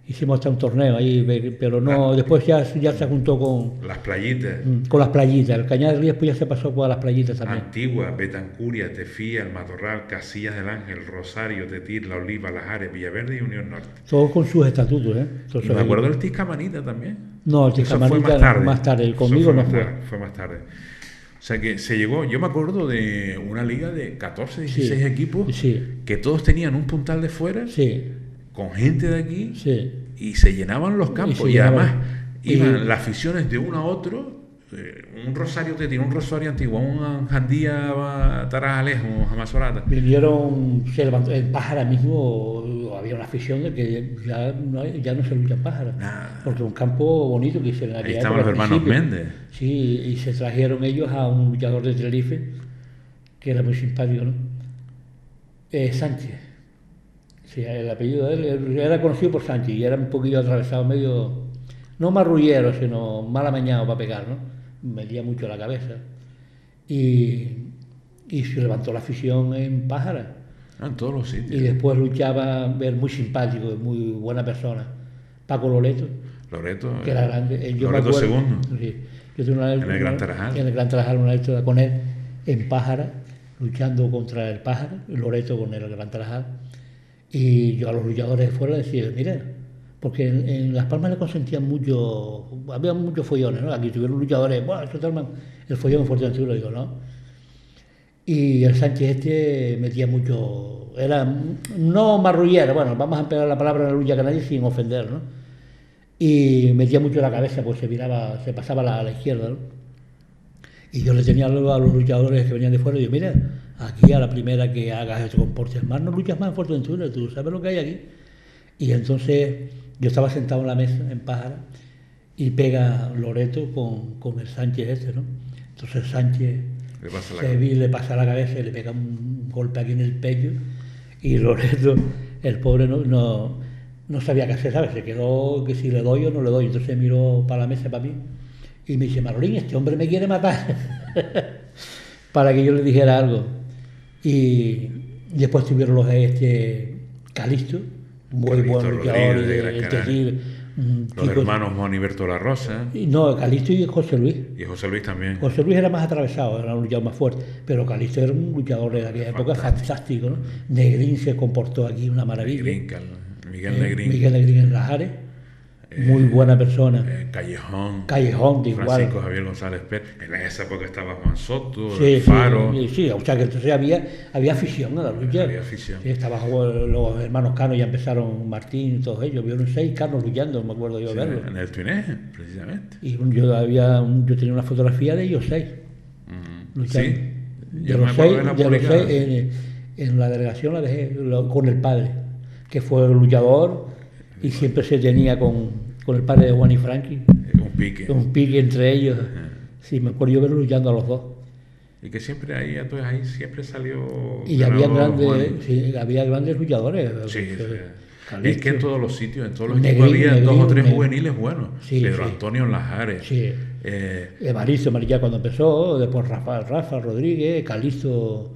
Hicimos hasta un torneo ahí, pero no. Después ya se juntó con las playitas. Con las playitas. El Cañada del Río después ya se pasó por las playitas también. Antigua, Betancuria, Tefía, El Matorral, Casillas del Ángel, Rosario, Tetir, La Oliva, Las Ares, Villaverde y Unión Norte. Todos con sus estatutos, ¿eh? Y me acuerdo del Tiscamanita también. No, el Tiscamanita más tarde. Conmigo no fue. Fue más tarde. O sea que se llegó, yo me acuerdo de una liga de 14, 16 equipos que todos tenían un puntal de fuera, con gente de aquí, y se llenaban los campos. Y además iban las aficiones de uno a otro, un Rosario Tetir, un Rosario Antigua, un Jandía Tarajalejo, un Mazorata. Vinieron, se levantó, en Pájara mismo había una afición de que ya no se lucha en Pájara. Porque un campo bonito que hicieron aquí. Ahí estaban los hermanos Méndez. Sí, y se trajeron ellos a un luchador de Tenerife, que era muy simpático, ¿no? Sánchez. Sí, el apellido de él era conocido por Sánchez y era un poquillo atravesado, medio, no marrullero, sino mal amañado para pegar, ¿no? Medía mucho la cabeza. Y se levantó la afición en Pájara. En todos los sitios. Y después luchaba, era muy simpático, muy buena persona. Paco Loreto, Loreto. que era grande. Yo me Loreto acuerdo, II. sí, yo tuve una, En el Gran Tarajal. En el Gran Tarajal, una anécdota con él, en Pájara, luchando contra el Pájaro, Loreto con el Gran Tarajal. Y yo a los luchadores de fuera decía, mira, porque en Las Palmas le consentían mucho, había muchos follones, ¿no? Aquí tuvieron luchadores, bueno, eso tal, el follón en Fuerteventura, digo, ¿no? Y el Sánchez este metía mucho, era no marrullero, bueno, vamos a emplear la palabra en la lucha canaria sin ofender, ¿no? Y metía mucho la cabeza, pues se viraba, se pasaba a la izquierda, ¿no? Y yo le tenía luego a los luchadores que venían de fuera y digo, mira, aquí a la primera que hagas esto, comportes más, no luchas más en Fuerteventura, tú sabes lo que hay aquí. Y entonces yo estaba sentado en la mesa en Pájara y pega Loreto con el Sánchez este, ¿no? Entonces Sánchez le pasa la cabeza y le pega un golpe aquí en el pecho y Loreto, el pobre, no sabía qué hacer, ¿sabes? Se quedó que si le doy o no le doy. Entonces miró para la mesa para mí y me dice, Manolín, este hombre me quiere matar. Para que yo le dijera algo. Y después tuvieron los Calixto, muy buen luchador, los hermanos Moniberto La Rosa. No, Calixto y José Luis. Y José Luis también. José Luis era más atravesado, era un luchador más fuerte, pero Calixto era un luchador de aquella época fantástico, ¿no? Negrín se comportó aquí una maravilla. Miguel Negrín. Miguel Negrín en Lajares. Muy buena persona. Callejón de igual. Francisco Javier González Pérez. En esa época estaba Juan Soto, sí, Faro. Sí, o sea que entonces había afición a la lucha. Había afición. Sí, los hermanos Cano, ya empezaron, Martín y todos ellos. Vieron 6 Carlos luchando, me acuerdo yo de verlo. En el Tuiné, precisamente. Y yo tenía una fotografía de ellos 6. Luchando. Sí. De los 6 en la delegación la dejé con el padre, que fue el luchador y siempre se tenía con el padre de Juan y Frankie. Un pique entre ellos. Sí, me acuerdo yo verlo luchando a los dos. Y que siempre ahí siempre salió. Y había grandes luchadores. Sí, es que en todos los sitios, en todos los equipos había 2 o 3 juveniles buenos. Sí, Pedro Antonio Lajares. Sí. Evaristo María cuando empezó, después Rafa Rodríguez, Calixto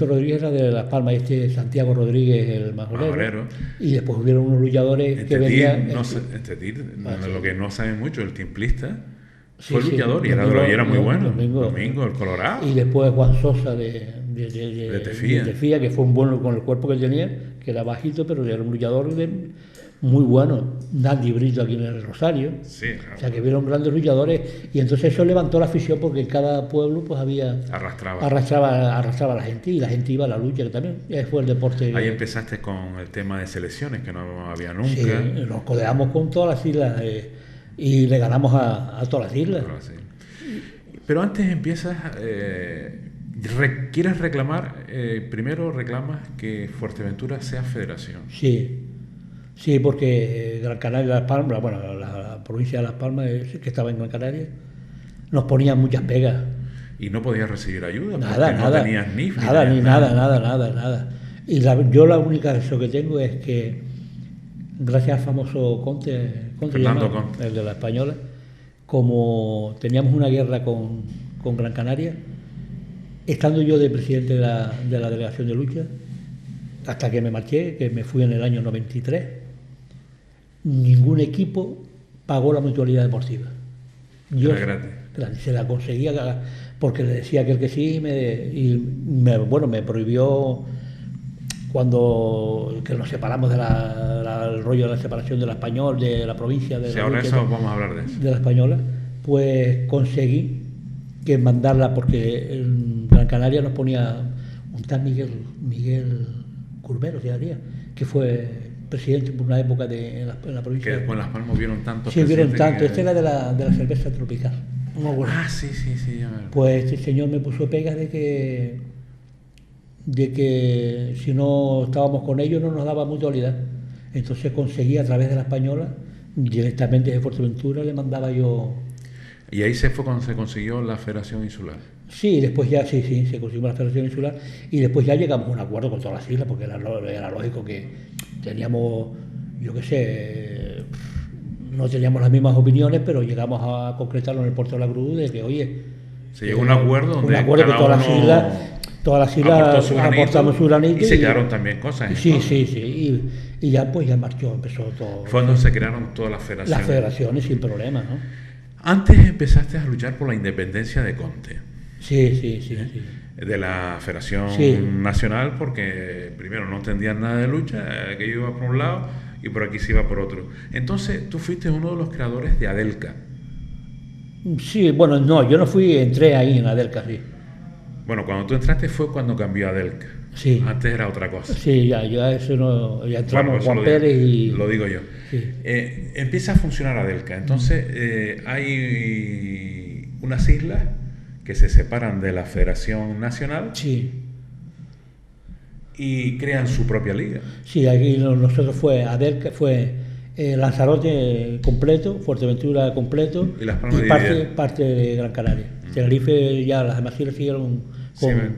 Rodríguez era de Las Palmas, Santiago Rodríguez, el majorero. Y después hubieron unos luchadores que venían. Lo que no saben mucho, el timplista fue luchador y era muy bueno. Domingo, el Colorado. Y después Juan Sosa de Tefía, que fue un bueno con el cuerpo que tenía, que era bajito, pero era un luchador muy bueno. Dandy Brito aquí en el Rosario. Sí, claro. O sea que vieron grandes luchadores y entonces eso levantó la afición porque en cada pueblo pues arrastraba a la gente y la gente iba a la lucha, que también fue el deporte. Ahí empezaste con el tema de selecciones que no había nunca. Sí, nos codeamos con todas las islas y le ganamos a todas las islas. Claro, sí. Pero antes empiezas, quieres reclamar, primero reclamas que Fuerteventura sea federación. Sí, porque Gran Canaria, Las Palmas, bueno, la provincia de Las Palmas, que estaba en Gran Canaria, nos ponían muchas pegas. Y no podías recibir ayuda, nada, no tenías NIF. Nada. Y yo la única eso que tengo es que, gracias al famoso Fernando Conte, el de la Española, como teníamos una guerra con Gran Canaria, estando yo de presidente de la delegación de lucha, hasta que me marché, que me fui en el año 93, ningún equipo pagó la mutualidad deportiva. Era gratis. Se la conseguía porque le decía que el que sí me prohibió cuando que nos separamos del rollo de la separación de la Española, de la provincia de ahora eso vamos a a hablar de la Española, pues conseguí que mandarla porque en Gran Canaria nos ponía un tal Miguel Curbero, que fue presidente por una época en la provincia. Que después en Las Palmas vieron tantos. Sí, vieron tanto. Este era de la cerveza tropical. No, sí. Pues este señor me puso pegas de que si no estábamos con ellos no nos daba mutualidad. Entonces conseguí a través de la Española, directamente de Fuerteventura, le mandaba yo. Y ahí fue cuando se consiguió la Federación Insular. Sí, después ya se consiguió la Federación Insular y después ya llegamos a un acuerdo con todas las islas porque era lógico que teníamos, yo qué sé, no teníamos las mismas opiniones, pero llegamos a concretarlo en el Puerto de la Cruz de que, oye, se llegó a un acuerdo con todas las islas Todas las islas aportamos su granito. Y se quedaron también cosas. Sí. Y ya pues ya marchó, empezó todo. Fue cuando se crearon todas las federaciones. Las federaciones sin problema, ¿no? Antes empezaste a luchar por la independencia de Conte. Sí. De la Federación Nacional, porque primero no entendían nada de lucha, aquello iba por un lado y por aquí se iba por otro. Entonces tú fuiste uno de los creadores de Adelca. Sí, bueno, no, yo no fui, entré ahí en Adelca, sí. Bueno, cuando tú entraste fue cuando cambió Adelca. Sí. Antes era otra cosa. Sí, ya eso no, ya entramos Bueno, Juan Pérez y... Lo digo yo. Sí. Empieza a funcionar Adelca. Entonces hay unas islas que se separan de la Federación Nacional. Sí. Y crean su propia liga. Sí, aquí nosotros fue Adelca, fue Lanzarote completo, Fuerteventura completo y Las Palmas parte de Gran Canaria. Tenerife ya las demás islas siguieron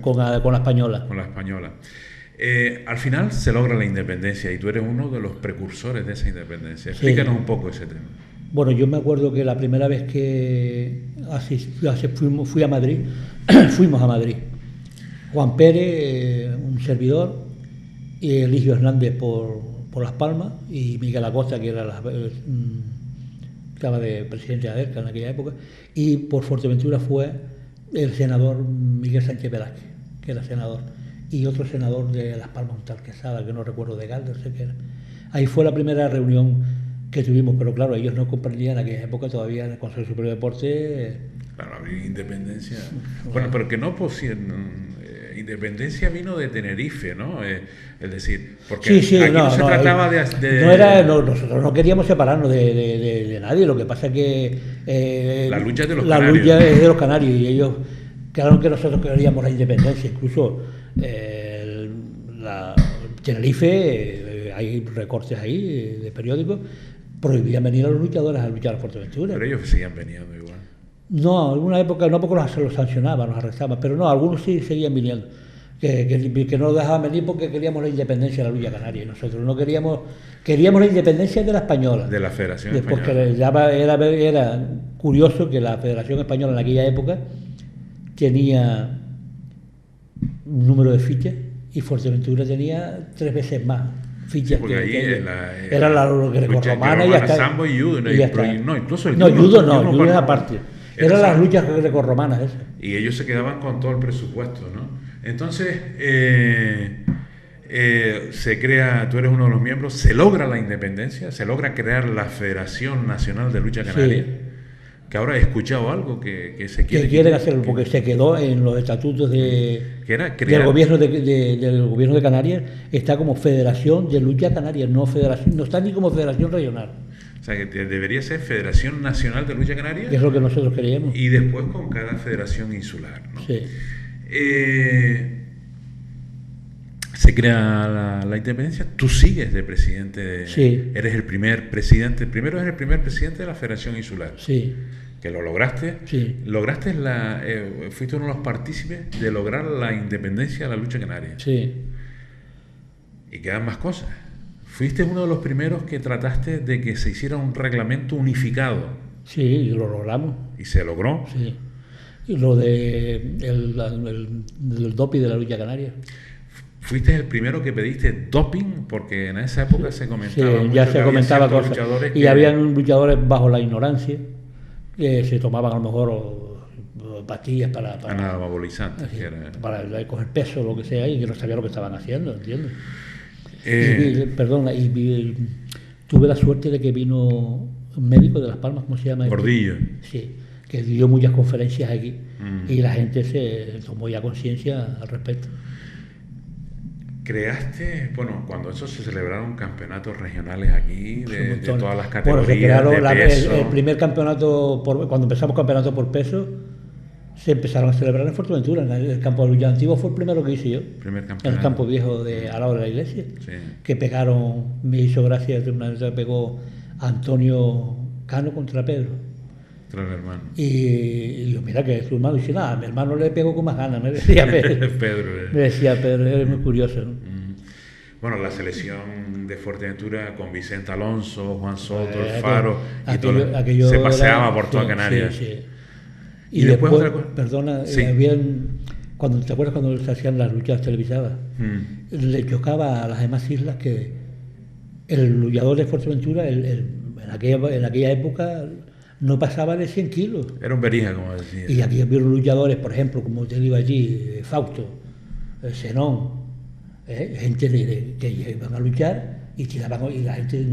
con la española. Con la española. Al final se logra la independencia y tú eres uno de los precursores de esa independencia. Explícanos un poco ese tema. Bueno, yo me acuerdo que la primera vez que fui a Madrid, fuimos a Madrid. Juan Pérez, un servidor, y Eligio Hernández por Las Palmas, y Miguel Acosta, que era estaba de presidente de Adelca en aquella época, y por Fuerteventura fue el senador Miguel Sánchez Velázquez, que era senador, y otro senador de Las Palmas, un tal Quesada, que no recuerdo de Galder, sé que era. Ahí fue la primera reunión que tuvimos, pero claro, ellos no comprendían en aquella época todavía en el Consejo Superior de Deportes. Claro, había independencia. Bueno, pero que no independencia vino de Tenerife, ¿no? Es decir, porque aquí no se trataba de... nosotros no queríamos separarnos de nadie, lo que pasa es que... la lucha es de los canarios. La lucha es de los canarios y ellos, claro que nosotros queríamos la independencia, incluso Tenerife, hay recortes ahí de periódicos, prohibían venir a los luchadores a luchar a Fuerteventura. Pero ellos seguían veniendo igual. No, en alguna época no, porque los sancionaban, los arrestaban, pero no, algunos sí seguían viniendo, que no dejaban venir porque queríamos la independencia de la lucha canaria, y nosotros no queríamos la independencia de la española. De la Federación Española. Porque era curioso que la Federación Española en aquella época tenía un número de fichas y Fuerteventura tenía 3 veces más fichas. Sí, porque ahí era la grecorromana y hasta... Sambo y judo, incluso el judo no es aparte. Eran las luchas grecorromanas esas. Y ellos se quedaban con todo el presupuesto, ¿no? Entonces, se crea, tú eres uno de los miembros, se logra la independencia, se logra crear la Federación Nacional de Lucha Canaria, que ahora he escuchado algo que se quiere... Que quieren hacerlo, porque se quedó en los estatutos del gobierno de Canarias, está como Federación de Lucha Canaria, no está ni como Federación Regional. O sea, que debería ser Federación Nacional de Lucha Canaria. Que es lo que nosotros queríamos. Y después con cada federación insular, ¿no? Sí. Se crea la independencia. Tú sigues de presidente. Sí. Eres el primer presidente. Primero eres el primer presidente de la Federación Insular. Sí. Que lo lograste. Sí. Lograste fuiste uno de los partícipes de lograr la independencia de la lucha canaria. Sí. Y quedan más cosas. Fuiste uno de los primeros que trataste de que se hiciera un reglamento unificado. Sí, y lo logramos. ¿Y se logró? Sí. Y lo del doping de la lucha canaria. Fuiste el primero que pediste doping, porque en esa época se comentaba mucho, ya se comentaba cosas. Y habían luchadores bajo la ignorancia, que se tomaban a lo mejor pastillas para anabolizantes, para coger peso o lo que sea, y que no sabían lo que estaban haciendo, ¿entiendes? Tuve la suerte de que vino un médico de Las Palmas, ¿cómo se llama? Gordillo. Sí, que dio muchas conferencias aquí y la gente se tomó ya conciencia al respecto. Creaste, cuando eso se celebraron campeonatos regionales aquí de todas las categorías. Bueno, el primer campeonato, cuando empezamos campeonato por peso, se empezaron a celebrar en Fuerteventura, en el campo de lucha antiguo fue el primero que hice yo. En el campo viejo al lado de la iglesia. Sí. Que pegaron, me hizo gracia, de una vez pegó Antonio Cano contra Pedro. Contra el hermano. Y yo, mira que su hermano dice, nada, mi hermano le pegó con más ganas, me decía Pedro. Me decía Pedro, es muy curioso, ¿no? Bueno, la selección de Fuerteventura con Vicente Alonso, Juan Soto, El Faro, aquello se paseaba por toda Canarias. Sí. Y después perdona, cuando ¿te acuerdas cuando se hacían las luchas televisadas? Le chocaba a las demás islas que el luchador de Fuerteventura en aquella época no pasaba de 100 kilos. Era un berija, como decía. Y aquí había luchadores, por ejemplo, como te digo allí, Fausto, Zenón, gente que iban a luchar y tiraban, y la gente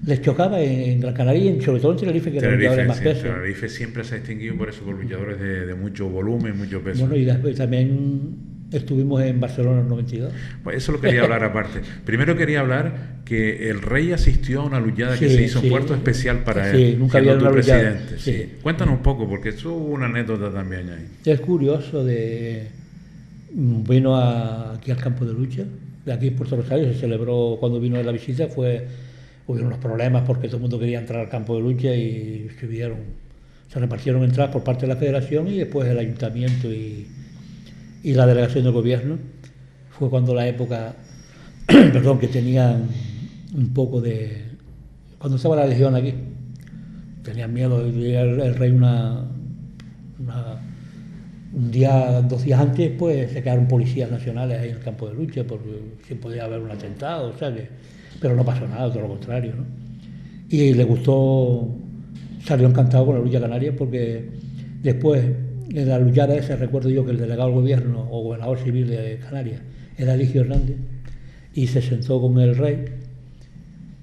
les chocaba en Gran Canaria y sobre todo en Tenerife, que eran luchadores más peso. Tenerife siempre se ha distinguido por eso, por luchadores de mucho volumen, mucho peso. Bueno, y después también estuvimos en Barcelona en el 92. Pues eso lo quería hablar aparte. Primero quería hablar que el rey asistió a una luchada que Sí, se hizo sí. en Puerto Especial para Sí, él, nunca siendo había tu una luchada. presidente. Sí. Sí. Cuéntanos un poco, porque eso hubo una anécdota también ahí. Es curioso vino aquí al campo de lucha, de aquí en Puerto Rosario, se celebró cuando vino de la visita, hubieron unos problemas porque todo el mundo quería entrar al campo de lucha y se repartieron entradas por parte de la federación y después el ayuntamiento y la delegación del gobierno. Fue cuando la época, perdón, que tenían un poco cuando estaba la legión aquí, tenían miedo, y el rey un día, 2 días antes, pues se quedaron policías nacionales ahí en el campo de lucha porque si podía haber un atentado, o sea que, pero no pasó nada, todo lo contrario, ¿no? Y le gustó, salió encantado con la lucha canaria porque después, en la luchada esa, recuerdo yo que el delegado del gobierno o gobernador civil de Canarias era Eligio Hernández y se sentó con el rey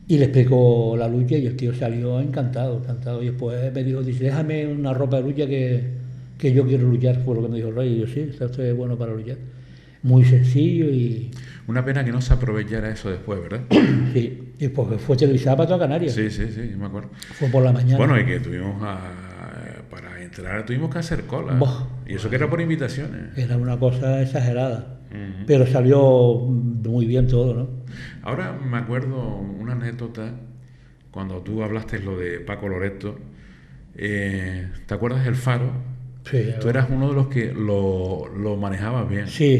y le explicó la lucha y el tío salió encantado. Y después me dijo, dice, déjame una ropa de lucha que yo quiero luchar, fue lo que me dijo el rey. Y yo, sí, está usted bueno para luchar. Muy sencillo y... Una pena que no se aprovechara eso después, ¿verdad? Sí, y porque fue televisada para toda Canarias. Sí, me acuerdo. Fue por la mañana. Bueno, y que para entrar tuvimos que hacer cola. Boh. Y eso que era por invitaciones. Era una cosa exagerada. Pero salió muy bien todo, ¿no? Ahora me acuerdo una anécdota cuando tú hablaste lo de Paco Loreto. ¿Te acuerdas del Faro? Sí, Tú eras uno de los que lo manejabas bien. Sí.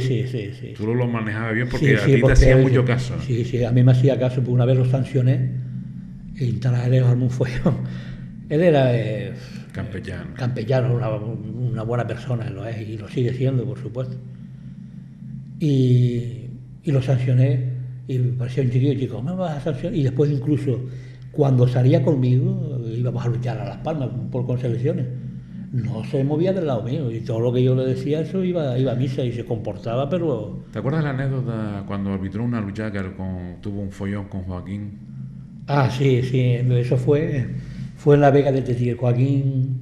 Tú lo manejabas bien porque Sí, a ti te porque hacía él- mucho caso. Sí, a mí me hacía caso, porque una vez lo sancioné y Intarajerez armó un follón. Él era campellano, una buena persona, lo es y lo sigue siendo, por supuesto. Y lo sancioné y me parecía un chico, ¿me vas a sancionar? Y después incluso cuando salía conmigo íbamos a luchar a Las Palmas por conselecciones. No se movía del lado mío y todo lo que yo le decía eso iba a misa y se comportaba, pero... ¿Te acuerdas la anécdota cuando arbitró una luchada que tuvo un follón con Joaquín? Ah, sí, eso fue en la Vega de Tetier. Joaquín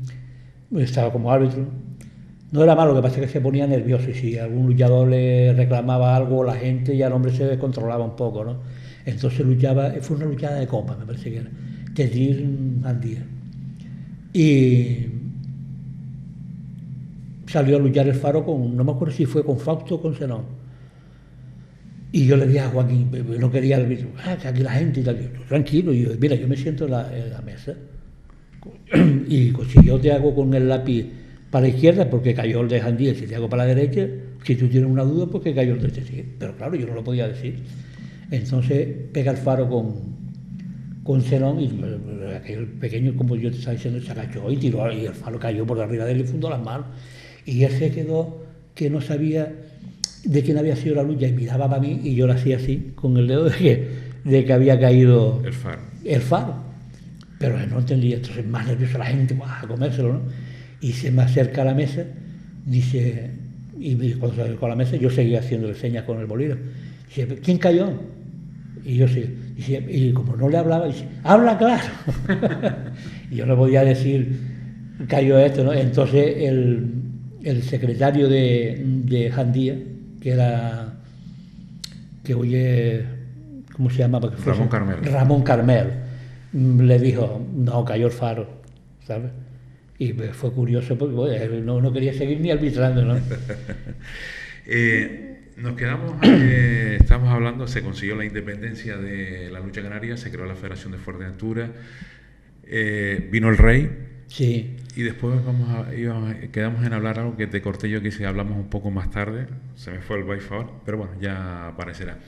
estaba como árbitro. No era malo, lo que pasa es que se ponía nervioso y si algún luchador le reclamaba algo, la gente ya el hombre se descontrolaba un poco, ¿no? Entonces fue una luchada de copa, me parece que era, Tetier Andía. Y salió a luchar el Faro no me acuerdo si fue con Fausto o con Zenón. Y yo le dije a Joaquín, no quería el árbitro, que aquí la gente y tal. Yo, tranquilo, y yo, mira, yo me siento en la mesa y si yo te hago con el lápiz para la izquierda porque cayó el de Jandía, si te hago para la derecha, si tú tienes una duda porque cayó el de Tetier. Pero claro, yo no lo podía decir. Entonces pega el Faro con Zenón y aquel pequeño, como yo te estaba diciendo, se agachó y tiró y el Faro cayó por arriba de él y fundó las manos. Y él se quedó que no sabía de quién había sido la lucha y miraba para mí y yo le hacía así con el dedo de que había caído el Faro. Pero él no entendía, entonces más nervioso la gente, a comérselo, ¿no? Y se me acerca a la mesa, dice, y cuando se acercó a la mesa yo seguía haciéndole señas con el bolígrafo. Dice, ¿quién cayó? Y yo sí, y como no le hablaba, dice, habla claro. Y yo no podía decir, cayó esto, ¿no? Entonces el secretario de Jandía, que hoy es, ¿cómo se llamaba? Ramón Carmel, le dijo, no, cayó el Faro, ¿sabes? Y fue curioso porque bueno, él no quería seguir ni arbitrando, ¿no? Nos quedamos, estamos hablando, se consiguió la independencia de la lucha canaria, se creó la Federación de Fuerteventura, vino el rey. Sí. Y después quedamos en hablar algo que te corté yo, que si hablamos un poco más tarde, se me fue el by favor, pero bueno, ya aparecerá.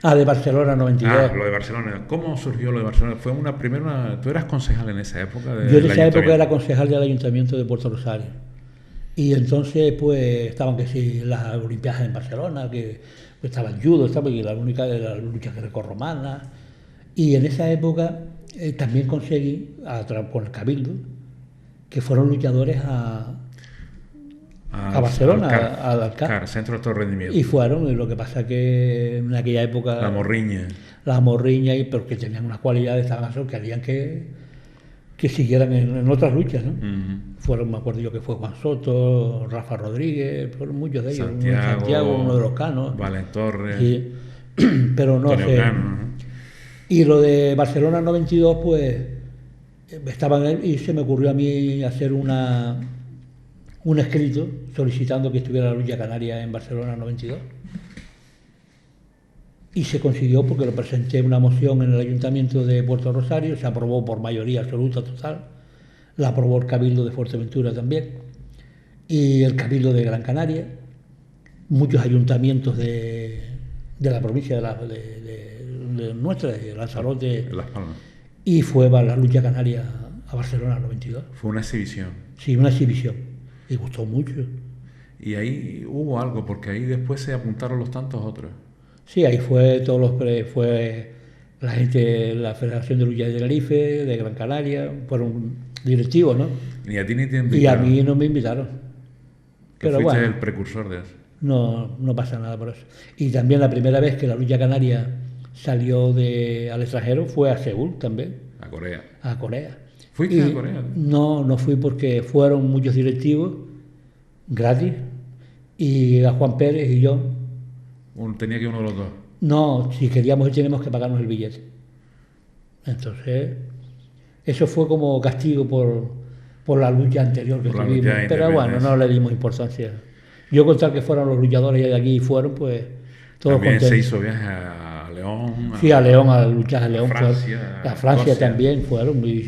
De Barcelona 92. Lo de Barcelona. ¿Cómo surgió lo de Barcelona? Fue ¿Tú eras concejal en esa época? Yo en esa época era concejal del Ayuntamiento de Puerto Rosario. Y entonces, pues, estaban que si las Olimpiadas en Barcelona, que pues, estaba el judo, estaba y la única de las luchas grecorromanas. Y en esa época también conseguí, con el Cabildo, que fueron luchadores a Barcelona, al CAR. CAR, Centro de Alto Rendimiento. Y fueron, y lo que pasa que en aquella época... La Morriña. La Morriña, pero que tenían unas cualidades tan altas que harían que siguieran en otras luchas, ¿no? Fueron, me acuerdo yo que fue Juan Soto, Rafa Rodríguez, fueron muchos de ellos, Santiago, uno de los Canos. Valen Torres. Sí. Pero no Antonio sé. Cano, ¿no? Y lo de Barcelona 92, pues estaban él y se me ocurrió a mí hacer un escrito solicitando que estuviera la lucha canaria en Barcelona 92. Y se consiguió porque lo presenté una moción en el Ayuntamiento de Puerto Rosario, se aprobó por mayoría absoluta total, la aprobó el Cabildo de Fuerteventura también, y el Cabildo de Gran Canaria, muchos ayuntamientos de la provincia de nuestra, de Lanzarote, Las Palmas. y fue la lucha canaria a Barcelona 92. Fue una exhibición. Sí, una exhibición, y gustó mucho. Y ahí hubo algo, porque ahí después se apuntaron los tantos otros. Sí, ahí fue fue la gente, la Federación de Lucha de Tenerife, de Gran Canaria, fueron directivos, ¿no? Ni a ti ni te Y a invitaron. mí no me invitaron. Que Pero fuiste bueno, el precursor de eso. no pasa nada por eso. Y también la primera vez que la lucha canaria salió al extranjero fue a Seúl también, A Corea. a Corea. ¿Fuiste a Corea? No fui porque fueron muchos directivos, gratis, y a Juan Pérez y yo. Tenía que ir uno de los dos. No, si queríamos ir teníamos que pagarnos el billete. Entonces, eso fue como castigo por la lucha anterior que Por la tuvimos. lucha de Pero bueno, independencia. no le dimos importancia. Yo con tal que fueron los luchadores de aquí y fueron, pues todos También contentos. se hizo viaje a León. Sí, a León, a luchar a León. Francia, a Francia Escocia. también fueron y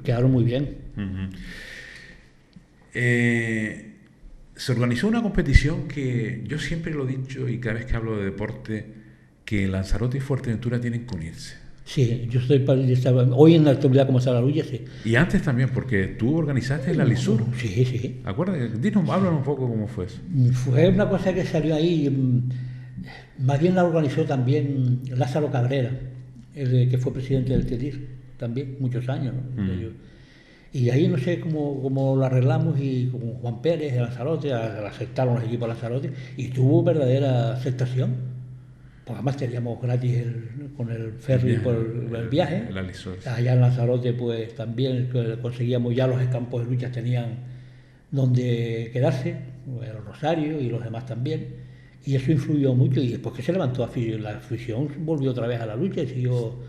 quedaron muy bien. Ujú. Se organizó una competición que yo siempre lo he dicho y cada vez que hablo de deporte, que Lanzarote y Fuerteventura tienen que unirse. Sí, yo hoy en la actualidad como está la lucha, sí. Y antes también, porque tú organizaste la Lisur. Sí. Acuérdate, háblanos un poco cómo fue eso. Fue una cosa que salió ahí, más bien la organizó también Lázaro Cabrera, que fue presidente del TEDIR también, muchos años, ¿no? Y ahí no sé cómo lo arreglamos y con Juan Pérez de Lanzarote, aceptaron los equipos de Lanzarote y tuvo verdadera aceptación. Pues además teníamos gratis con el ferry por el viaje. La Lisur. Allá en Lanzarote pues también conseguíamos, ya los campos de luchas tenían donde quedarse, el Rosario y los demás también. Y eso influyó mucho y después que se levantó la afición volvió otra vez a la lucha y siguió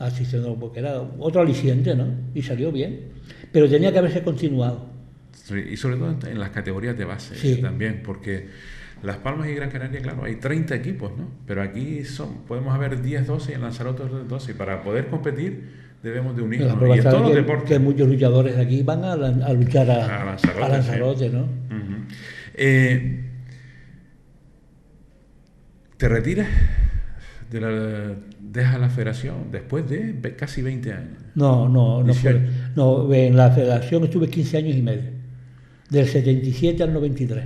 asistiendo porque era otro aliciente, ¿no? Y salió bien. Pero tenía que haberse continuado. Sí, y sobre todo en las categorías de base Sí. también, porque Las Palmas y Gran Canaria, claro, hay 30 equipos, ¿no? Pero aquí podemos haber 10, 12 y en Lanzarote 12. Y para poder competir debemos de unirnos. Pero Y en todos los que deportes. muchos luchadores de aquí van a luchar A Lanzarote, a Lanzarote, sí. ¿no? Ujú. ¿Te retiras? ¿Dejas la federación después de casi 20 años? No fue. 18. No, en la federación estuve 15 años y medio, del 77 al 93.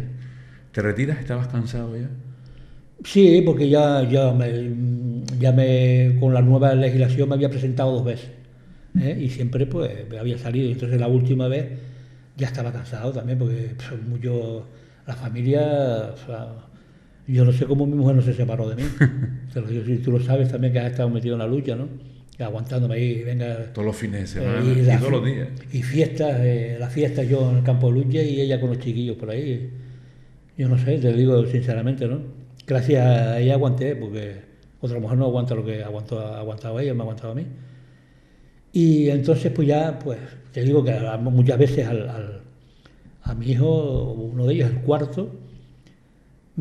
¿Te retiras? ¿Estabas cansado ya? Sí, porque con la nueva legislación me había presentado 2 veces, ¿eh? Y siempre pues me había salido. Entonces la última vez ya estaba cansado también, porque la familia, o sea, yo no sé cómo mi mujer no se separó de mí. Te lo digo, si tú lo sabes también que has estado metido en la lucha, ¿no? Aguantándome ahí, venga. Todos los fines de semana y y todos los días. Y fiestas, las fiestas yo en el campo de lucha y ella con los chiquillos por ahí. Yo no sé, te lo digo sinceramente, ¿no? Gracias a ella aguanté, porque otra mujer no aguanta lo que aguantaba ella, me aguantaba a mí. Y entonces pues ya, pues, te digo que muchas veces a mi hijo, uno de ellos, el cuarto,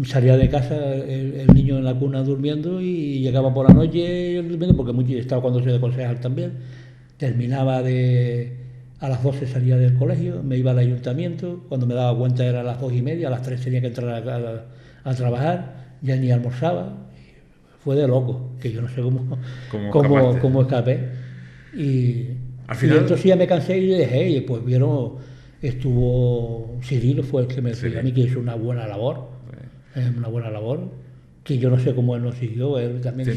salía de casa el niño en la cuna durmiendo y llegaba por la noche durmiendo, porque estaba cuando se de concejal también, terminaba a las 12 salía del colegio, me iba al ayuntamiento, cuando me daba cuenta era a las 2:30, a las 3 tenía que entrar a trabajar, ya ni almorzaba, fue de loco, que yo no sé cómo escapé. Y Al final, entonces ya me cansé y dejé, y pues vieron, estuvo Cirilo, fue el que me Sí. pidió a mí, que hizo una buena labor, una buena labor, que yo no sé cómo él nos siguió, él también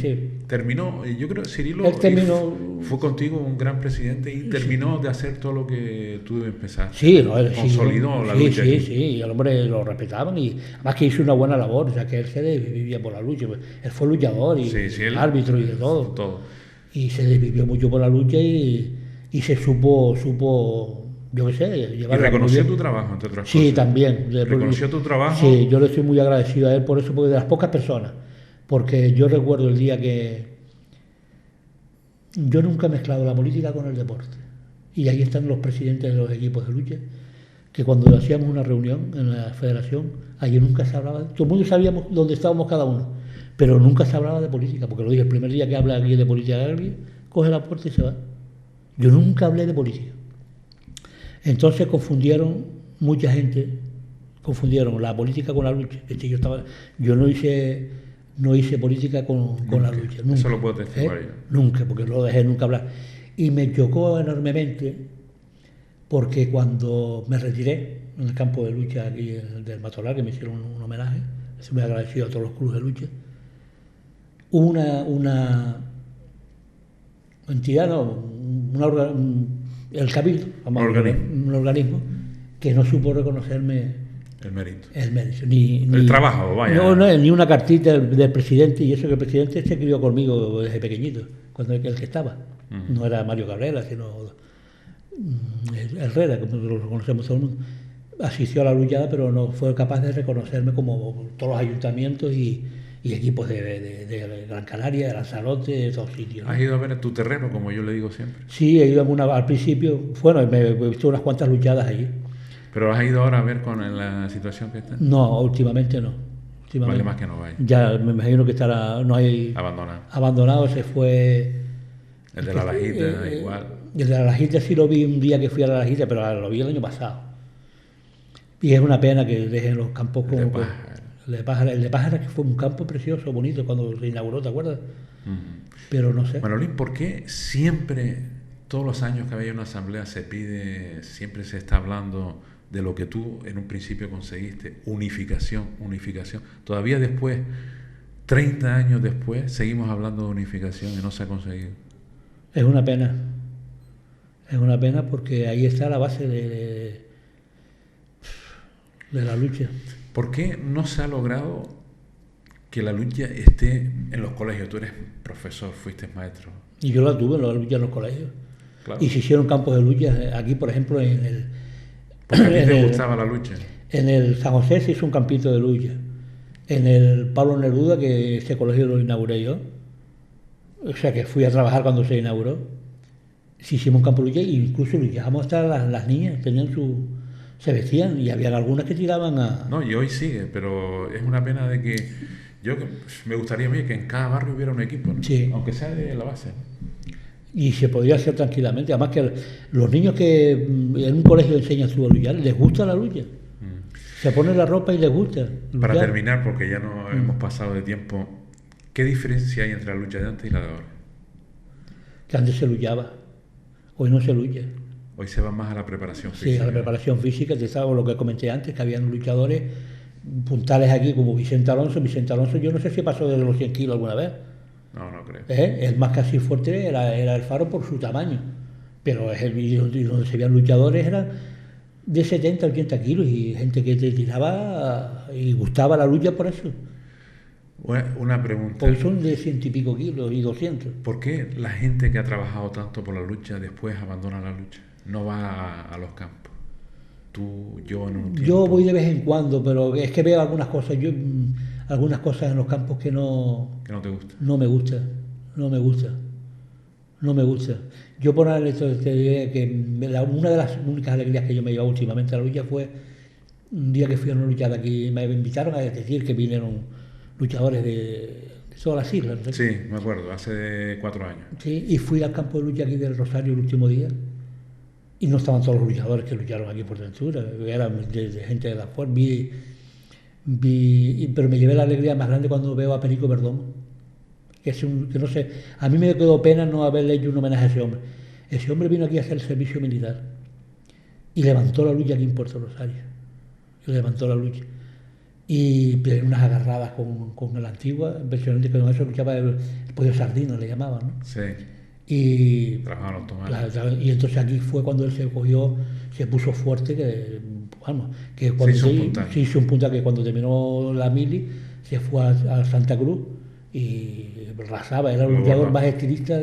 Terminó, yo creo que Cirilo Él terminó- fue contigo un gran presidente y terminó de hacer todo lo que tú empezaste. Sí, no, él Consolidó la sí, lucha. sí, aquí. sí, y el hombre lo respetaban y además que hizo una buena labor, o sea que él se desvivía por la lucha, él fue luchador y Sí, sí, él- árbitro y de todo. Todo. Y se desvivió mucho por la lucha y se supo, yo qué sé, Y llevarla muy reconoció bien. tu trabajo, entre otras Sí, cosas. también. Reconoció tu trabajo. Sí, yo le estoy muy agradecido a él por eso, porque de las pocas personas, porque yo recuerdo el día que yo nunca he mezclado la política con el deporte. Y ahí están los presidentes de los equipos de lucha, que cuando hacíamos una reunión en la federación, allí nunca se hablaba, todo el mundo sabíamos dónde estábamos cada uno, pero nunca se hablaba de política, porque lo dije, el primer día que habla alguien de política alguien, coge la puerta y se va. Yo nunca hablé de política. Entonces confundieron mucha gente, confundieron la política con la lucha. Yo no hice política con la lucha. Nunca. Eso lo puedo testificar yo. Nunca, porque lo dejé nunca hablar. Y me chocó enormemente porque cuando me retiré en el campo de lucha aquí del Matorral, que me hicieron un homenaje, estoy muy agradecido a todos los clubes de lucha, hubo una entidad, no, el Cabildo, vamos a ver, un organismo que no supo reconocerme El mérito. el mérito. El trabajo, vaya. Ni una cartita del presidente, y eso que el presidente se crió conmigo desde pequeñito, cuando el que estaba. No era Mario Cabrera, sino Herrera, como lo conocemos todo el mundo. Asistió a la luchada, pero no fue capaz de reconocerme como todos los ayuntamientos y equipos de Gran Canaria, de Lanzarote, de todos sitios, ¿no? ¿Has ido a ver tu terreno, como yo le digo siempre? Sí, he ido al principio, bueno, me he visto unas cuantas luchadas allí. ¿Pero has ido ahora a ver con la situación que está? No, últimamente no. Vale más que no vaya. Ya me imagino que estará, no hay abandonado, se fue. El de la Lajita, igual. El de la Lajita sí lo vi un día que fui a la Lajita, pero lo vi el año pasado. Y es una pena que dejen los campos como. El de Pájara, que fue un campo precioso, bonito, cuando se inauguró, ¿te acuerdas? Pero no sé. Manolín, ¿por qué siempre, todos los años que había una asamblea, siempre se está hablando de lo que tú en un principio conseguiste? Unificación. Todavía después, 30 años después, seguimos hablando de unificación y no se ha conseguido. Es una pena. Es una pena porque ahí está la base de la lucha. ¿Por qué no se ha logrado que la lucha esté en los colegios? Tú eres profesor, fuiste maestro. Y yo la tuve, la lucha en los colegios. Claro. Y se hicieron campos de lucha aquí, por ejemplo, en el... Porque a ti te gustaba la lucha. En el San José se hizo un campito de lucha. En el Pablo Neruda, que ese colegio lo inauguré yo, o sea que fui a trabajar cuando se inauguró, se hicimos un campo de lucha e incluso luchábamos hasta las niñas, se vestían y había algunas que tiraban a... No, y hoy sigue, pero es una pena de que me gustaría a mí que en cada barrio hubiera un equipo, ¿no? Sí. Aunque sea de la base. Y se podría hacer tranquilamente. Además que los niños que en un colegio enseñan su luchar, les gusta la lucha. Se ponen la ropa y les gusta luchar. Para terminar, porque ya no hemos pasado de tiempo, ¿qué diferencia hay entre la lucha de antes y la de ahora? Que antes se luchaba, hoy no se lucha. Hoy se va más a la preparación física. Sí, a la preparación física, te sabes lo que comenté antes, que habían luchadores puntales aquí como Vicente Alonso. Vicente Alonso yo no sé si pasó de los 100 kilos alguna vez. No, no creo. El más casi fuerte era el Faro por su tamaño, pero donde se veían luchadores eran de 70 a 80 kilos y gente que te tiraba y gustaba la lucha por eso. Una pregunta. Hoy son de 100 y pico kilos y 200. ¿Por qué la gente que ha trabajado tanto por la lucha después abandona la lucha? No va a los campos. Tú, yo en un tiempo. Yo voy de vez en cuando, pero es que veo algunas cosas. Algunas cosas en los campos que no... Que no te gusta. No me gusta. Yo por esto te diré que una de las únicas alegrías que yo me llevaba últimamente a la lucha fue un día que fui a una luchada aquí. Me invitaron a decir que vinieron luchadores de todas las islas, ¿no? Sí, me acuerdo, hace 4 años. Sí, y fui al campo de lucha aquí del Rosario el último día y no estaban todos los luchadores que lucharon aquí por Ventura, eran de gente de la fuerza. Pero me llevé la alegría más grande cuando veo a Perico Perdomo, que no sé, a mí me quedó pena no haberle hecho un homenaje a ese hombre. Ese hombre vino aquí a hacer el servicio militar y levantó la lucha aquí en Puerto Rosario. Y levantó la lucha. Y pero unas agarradas con el antiguo, impresionante, que con eso luchaba el pollo sardino, le llamaban, ¿no? Sí. Y, Trabajaban los tomates. y entonces aquí fue cuando él se cogió, se puso fuerte, que vamos, que cuando Se hizo un puntal. se hizo un puntal, que cuando terminó la mili se fue a Santa Cruz y arrasaba, era el Lo luchador borró. más estilista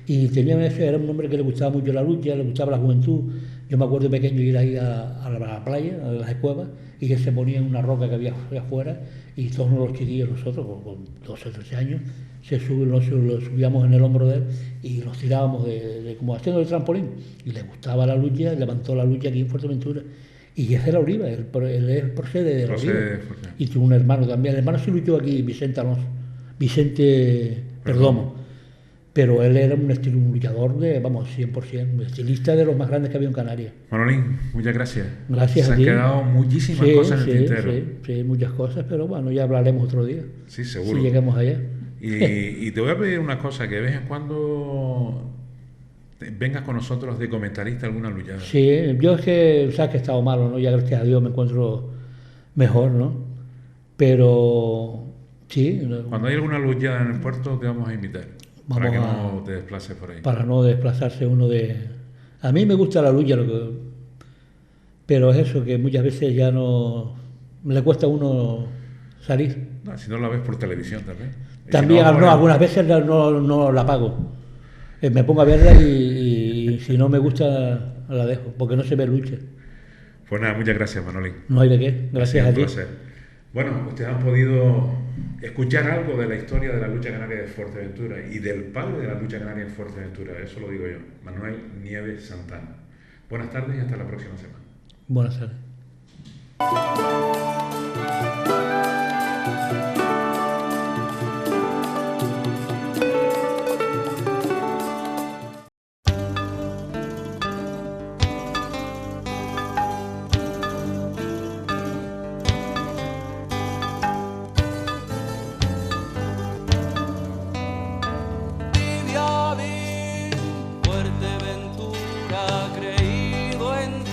y tenía eso, era un hombre que le gustaba mucho la lucha, le gustaba la juventud. Yo me acuerdo de pequeño ir ahí a la playa, a las cuevas, y que se ponía en una roca que había afuera, y todos los chiquillos, nosotros, con 12 o 13 años, lo subíamos en el hombro de él y los tirábamos como haciendo el trampolín. Y le gustaba la lucha, levantó la lucha aquí en Fuerteventura. Y ese era Oliva, él procede de la Oliva. Procede de Fuerte. Y tuvo un hermano también. El hermano sí luchó aquí, Vicente Alonso, Vicente Perdomo. Pero él era un luchador de, vamos, 100%, un estilista de los más grandes que había en Canarias. Manolín, muchas gracias. Gracias Se a han ti. quedado muchísimas cosas en el tintero. Sí, muchas cosas, pero bueno, ya hablaremos otro día. Sí, seguro. Si llegamos allá. Y te voy a pedir una cosa, que de vez en cuando vengas con nosotros de comentarista alguna luchada. Sí, yo es que, sabes que he estado malo, ¿no? Ya gracias a Dios me encuentro mejor, ¿no? Pero sí, Cuando hay alguna luchada en el puerto, te vamos a invitar. Para que no te desplaces por ahí. para no desplazarse uno de... A mí me gusta la lucha, pero es eso, que muchas veces ya no... Le cuesta a uno salir. No, si no la ves por televisión también. Y También, si no, algunas veces no la pago. Me pongo a verla y si no me gusta la dejo, porque no se ve lucha. Pues nada, muchas gracias, Manolín. No hay de qué, gracias Ha a sido ti. un placer. Bueno, ustedes han podido escuchar algo de la historia de la lucha canaria de Fuerteventura y del padre de la lucha canaria en Fuerteventura. Eso lo digo yo, Manuel Nieves Santana. Buenas tardes y hasta la próxima semana. Buenas tardes. Vive bien, Fuerteventura, creído en ti.